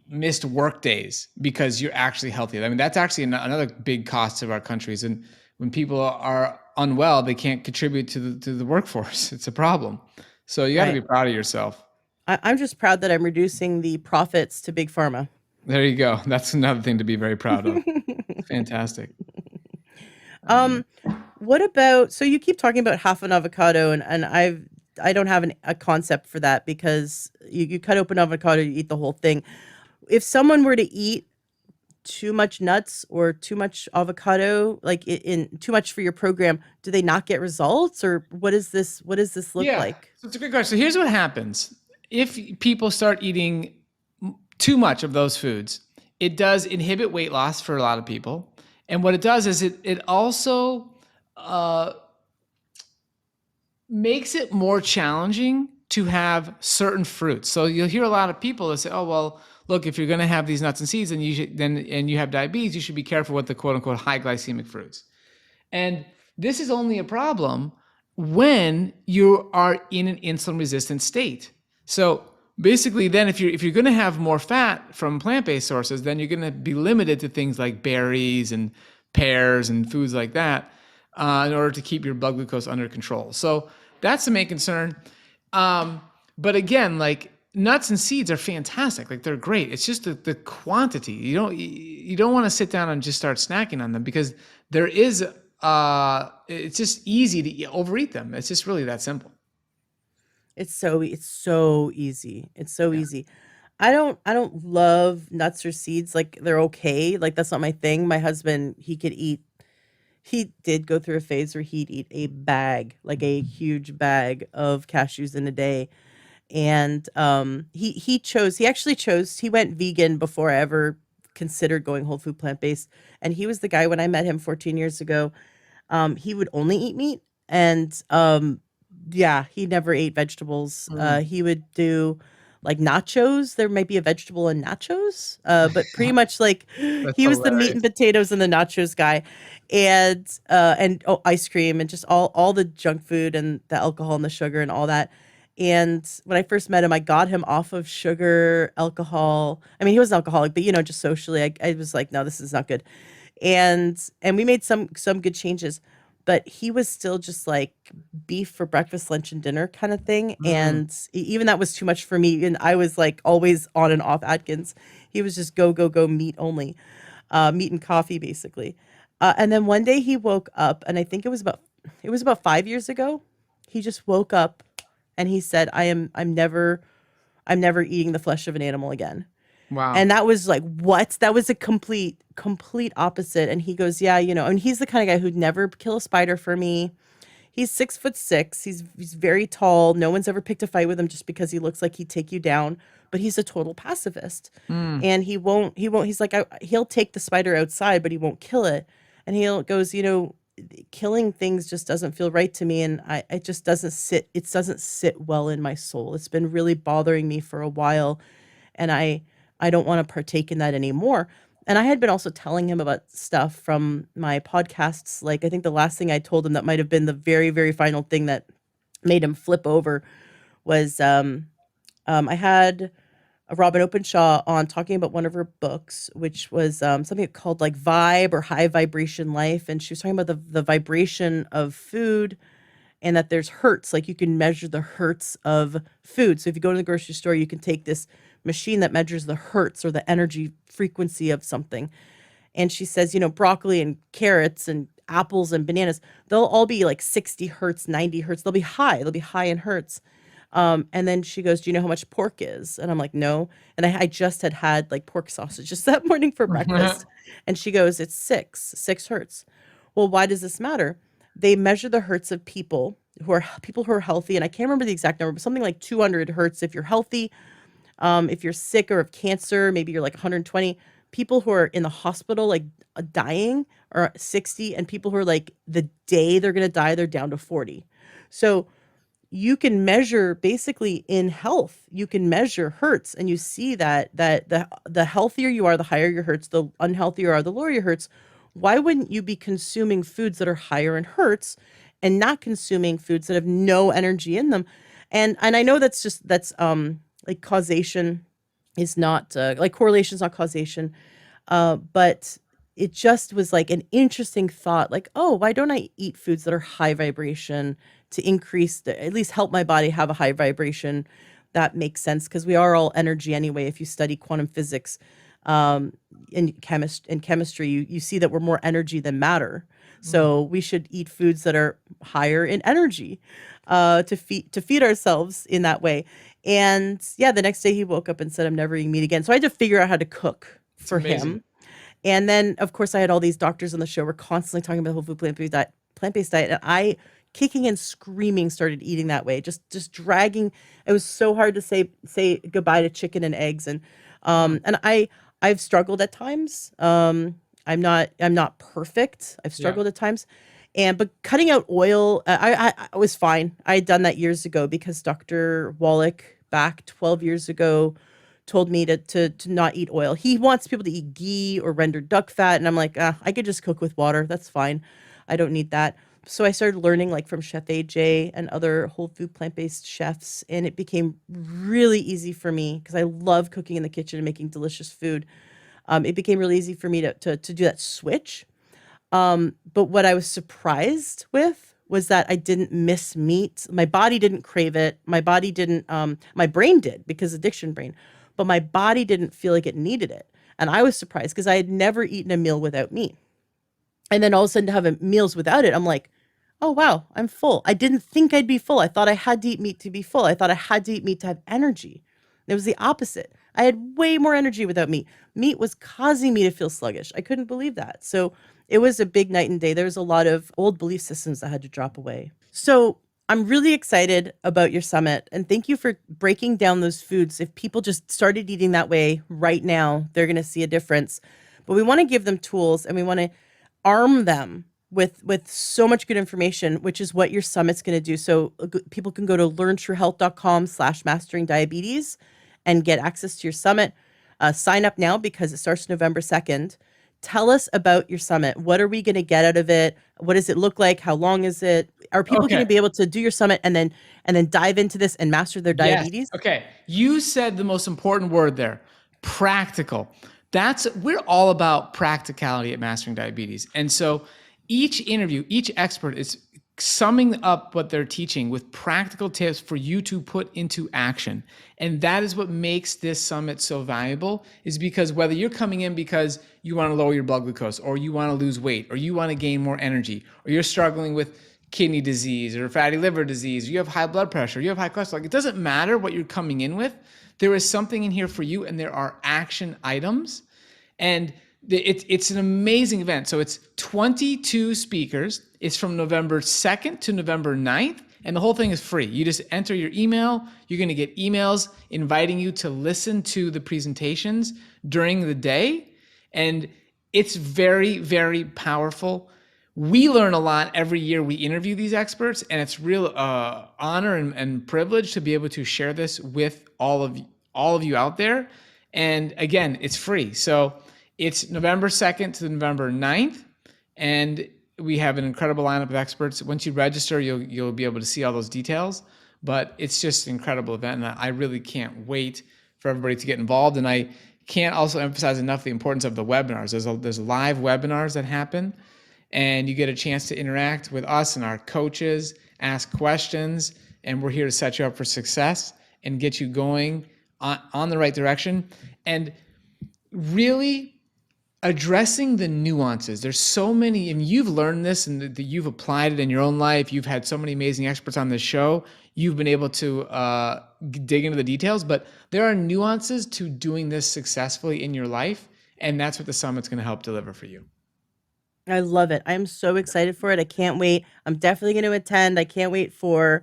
Speaker 2: missed work days because you're actually healthy. I mean, that's actually another big cost of our countries. And when people are unwell, they can't contribute to the workforce. It's a problem. So you got to be
Speaker 1: Right.
Speaker 2: proud of yourself.
Speaker 1: I'm just proud that I'm reducing the profits to big pharma.
Speaker 2: There you go. That's another thing to be very proud of. Fantastic. I mean,
Speaker 1: um, what about, so you keep talking about half an avocado, and I don't have a concept for that, because you cut open avocado, you eat the whole thing. If someone were to eat too much nuts or too much avocado, like in too much for your program, do they not get results, or what does this look
Speaker 2: yeah,
Speaker 1: like?
Speaker 2: so it's a good question. So here's what happens. If people start eating too much of those foods, it does inhibit weight loss for a lot of people. And what it does is it also uh, makes it more challenging to have certain fruits. So you'll hear a lot of people that say, "Oh, well, look, if you're going to have these nuts and seeds, and you have diabetes, you should be careful with the quote unquote high glycemic fruits." And this is only a problem when you are in an insulin resistant state. So basically, then if you're going to have more fat from plant-based sources, then you're going to be limited to things like berries and pears and foods like that, in order to keep your blood glucose under control. So that's the main concern. But again, like nuts and seeds are fantastic. Like they're great. It's just the quantity. You don't want to sit down and just start snacking on them, because there is it's just easy to overeat them. It's just really that simple.
Speaker 1: It's so easy. It's so
Speaker 2: Yeah.
Speaker 1: easy. I don't love nuts or seeds. Like, they're okay. Like, that's not my thing. My husband, he did go through a phase where he'd eat a bag, like a huge bag of cashews in a day. And he actually chose, he went vegan before I ever considered going whole food plant-based. And he was the guy, when I met him 14 years ago, he would only eat meat, and yeah, he never ate vegetables.
Speaker 2: Mm,
Speaker 1: He would do like nachos. There might be a vegetable in nachos, but pretty much like
Speaker 2: that's
Speaker 1: he was the meat
Speaker 2: hilarious.
Speaker 1: and potatoes and the nachos guy, and oh, ice cream and just all the junk food and the alcohol and the sugar and all that. And when I first met him, I got him off of sugar, alcohol. I mean, he was an alcoholic, but just socially, I was like, no, this is not good. And we made some good changes, but he was still just like beef for breakfast, lunch, and dinner kind of thing.
Speaker 2: Mm.
Speaker 1: And even that was too much for me, and I was like always on and off Atkins. He was just go go go, meat only, meat and coffee basically. And then one day he woke up, and I think it was about 5 years ago. He just woke up and he said, I'm never eating the flesh of an animal again.
Speaker 2: Wow.
Speaker 1: And that was like, what? That was a complete opposite. And he goes, yeah, and he's the kind of guy who'd never kill a spider for me. He's 6'6". He's very tall. No one's ever picked a fight with him just because he looks like he'd take you down. But he's a total pacifist,
Speaker 2: Mm.
Speaker 1: and he won't. He's like, he'll take the spider outside, but he won't kill it. And he goes, killing things just doesn't feel right to me, and it just doesn't sit. It doesn't sit well in my soul. It's been really bothering me for a while, and I don't want to partake in that anymore. And I had been also telling him about stuff from my podcasts. Like, I think the last thing I told him that might have been the very, very final thing that made him flip over was I had a Robin Openshaw on talking about one of her books, which was something called like Vibe or High Vibration Life. And she was talking about the vibration of food, and that there's hertz, like you can measure the hertz of food. So if you go to the grocery store, you can take this machine that measures the hertz or the energy frequency of something. And she says, broccoli and carrots and apples and bananas, they'll all be like 60 hertz, 90 hertz. They'll be high in hertz. And then she goes, do you know how much pork is? And I'm like, no. And I just had like pork sausages that morning for breakfast. And she goes, it's six hertz. Well, why does this matter? They measure the hertz of people who are healthy. And I can't remember the exact number, but something like 200 hertz if you're healthy. If you're sick or of cancer, maybe you're like 120. People who are in the hospital, like dying, are 60, and people who are like the day they're gonna die, they're down to 40. So you can measure basically in health. You can measure hertz, and you see that the healthier you are, the higher your hertz. The unhealthier you are, the lower your hertz. Why wouldn't you be consuming foods that are higher in hertz, and not consuming foods that have no energy in them? And I know that's like causation is not like correlation is not causation, but it just was like an interesting thought. Like, oh, why don't I eat foods that are high vibration to increase at least help my body have a high vibration that makes sense because we are all energy anyway. If you study quantum physics, um, in chemistry, you see that we're more energy than matter. So we should eat foods that are higher in energy, to feed ourselves in that way. And yeah, the next day he woke up and said, "I'm never eating meat again." So I had to figure out how to cook
Speaker 2: It's
Speaker 1: for
Speaker 2: amazing.
Speaker 1: him. And then, of course, I had all these doctors on the show. We're constantly talking about whole food plant-based diet, and I, kicking and screaming, started eating that way. Just dragging. It was so hard to say goodbye to chicken and eggs, and I've struggled at times. I'm not perfect. I've
Speaker 2: Yeah.
Speaker 1: struggled at times, but cutting out oil, I was fine. I had done that years ago because Dr. Wallach back 12 years ago told me to not eat oil. He wants people to eat ghee or rendered duck fat, and I'm like, I could just cook with water. That's fine. I don't need that. So I started learning like from Chef AJ and other whole food plant-based chefs, and it became really easy for me because I love cooking in the kitchen and making delicious food. It became really easy for me to do that switch. But what I was surprised with was that I didn't miss meat. My body didn't crave it. My body didn't, my brain did because addiction brain, but my body didn't feel like it needed it. And I was surprised because I had never eaten a meal without meat. And then all of a sudden to have meals without it, I'm like, oh wow, I'm full. I didn't think I'd be full. I thought I had to eat meat to be full. I thought I had to eat meat to have energy. It was the opposite. I had way more energy without meat. Meat was causing me to feel sluggish. I couldn't believe that. So it was a big night and day. There was a lot of old belief systems that had to drop away. So I'm really excited about your summit and thank you for breaking down those foods. If people just started eating that way right now, they're going to see a difference. But we want to give them tools and we want to arm them with so much good information, which is what your summit's going to do. So people can go to learntruehealth.com/mastering diabetes and get access to your summit. Sign up now because it starts November 2nd. Tell us about your summit. What are we going to get out of it? What does it look like? How long is it? Are people going
Speaker 2: Okay.
Speaker 1: to be able to do your summit and then dive into this and master their
Speaker 2: Yes.
Speaker 1: diabetes?
Speaker 2: Okay. You said the most important word there, practical. We're all about practicality at Mastering Diabetes. And so each interview, each expert is summing up what they're teaching with practical tips for you to put into action. And that is what makes this summit so valuable, is because whether you're coming in because you want to lower your blood glucose, or you want to lose weight, or you want to gain more energy, or you're struggling with kidney disease or fatty liver disease, or you have high blood pressure, you have high cholesterol, it doesn't matter what you're coming in with. There is something in here for you, and there are action items. And it's an amazing event. So it's 22 speakers. It's from November 2nd to November 9th. And the whole thing is free. You just enter your email. You're going to get emails inviting you to listen to the presentations during the day. And it's very, very powerful. We learn a lot every year we interview these experts, and it's real honor and privilege to be able to share this with all of you out there. And again, it's free. So it's November 2nd to November 9th, and we have an incredible lineup of experts. Once you register, you'll be able to see all those details. But it's just an incredible event, and I really can't wait for everybody to get involved. And I can't also emphasize enough the importance of the webinars. There's live webinars that happen, and you get a chance to interact with us and our coaches, ask questions, and we're here to set you up for success and get you going on the right direction. And really addressing the nuances. There's so many, and you've learned this and you've applied it in your own life. You've had so many amazing experts on this show. You've been able to dig into the details, but there are nuances to doing this successfully in your life. And that's what the summit's going to help deliver for you.
Speaker 1: I love it. I'm so excited for it. I can't wait. I'm definitely going to attend. I can't wait for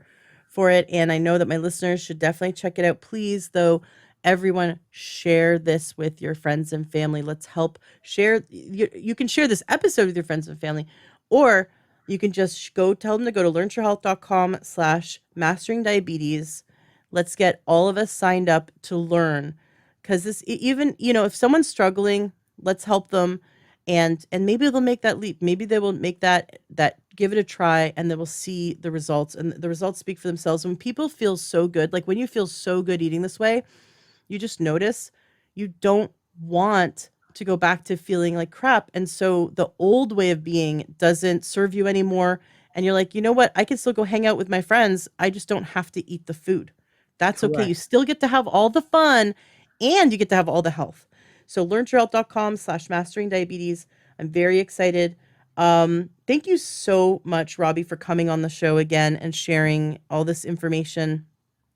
Speaker 1: it, and I know that my listeners should definitely check it out. Please, though, everyone share this with your friends and family. Let's help share. You can share this episode with your friends and family, or you can just go tell them to go to learntruehealth.com/mastering diabetes. Let's get all of us signed up to learn, because this even if someone's struggling, let's help them, and maybe they'll make that leap. Maybe they will make that give it a try, and they will see the results, and the results speak for themselves. When people feel so good, like when you feel so good eating this way, you just notice you don't want to go back to feeling like crap. And so the old way of being doesn't serve you anymore. And you're like, you know what? I can still go hang out with my friends. I just don't have to eat the food. That's okay. You
Speaker 2: Correct.
Speaker 1: still get to have all the fun and you get to have all the health. So learntourhealth.com/mastering diabetes. I'm very excited. Thank you so much, Robby, for coming on the show again and sharing all this information.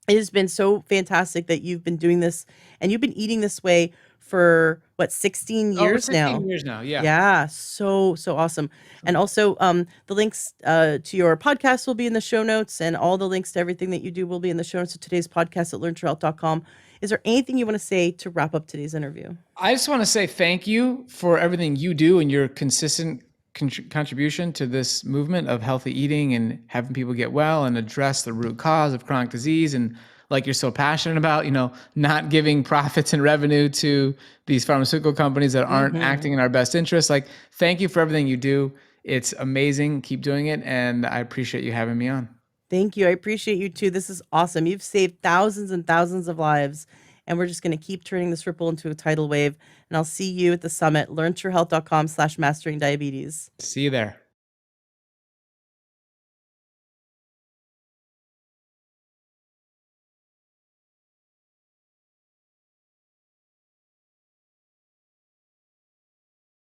Speaker 1: It has been so fantastic that you've been doing this and you've been eating this way for what, 16
Speaker 2: Over
Speaker 1: years
Speaker 2: 16
Speaker 1: now?
Speaker 2: years now. Yeah.
Speaker 1: Yeah, so awesome. And also the links to your podcast will be in the show notes, and all the links to everything that you do will be in the show notes of today's podcast at learntourhealth.com. Is there anything you want to say to wrap up today's interview?
Speaker 2: I just want to say thank you for everything you do and your consistent contribution to this movement of healthy eating and having people get well and address the root cause of chronic disease. And like you're so passionate about, not giving profits and revenue to these pharmaceutical companies that aren't acting in our best interest. Like, thank you for everything you do. It's amazing. Keep doing it. And I appreciate you having me on.
Speaker 1: Thank you. I appreciate you too. This is awesome. You've saved thousands and thousands of lives, and we're just going to keep turning this ripple into a tidal wave. And I'll see you at the summit, learntourhealth.com/mastering diabetes.
Speaker 2: See you there.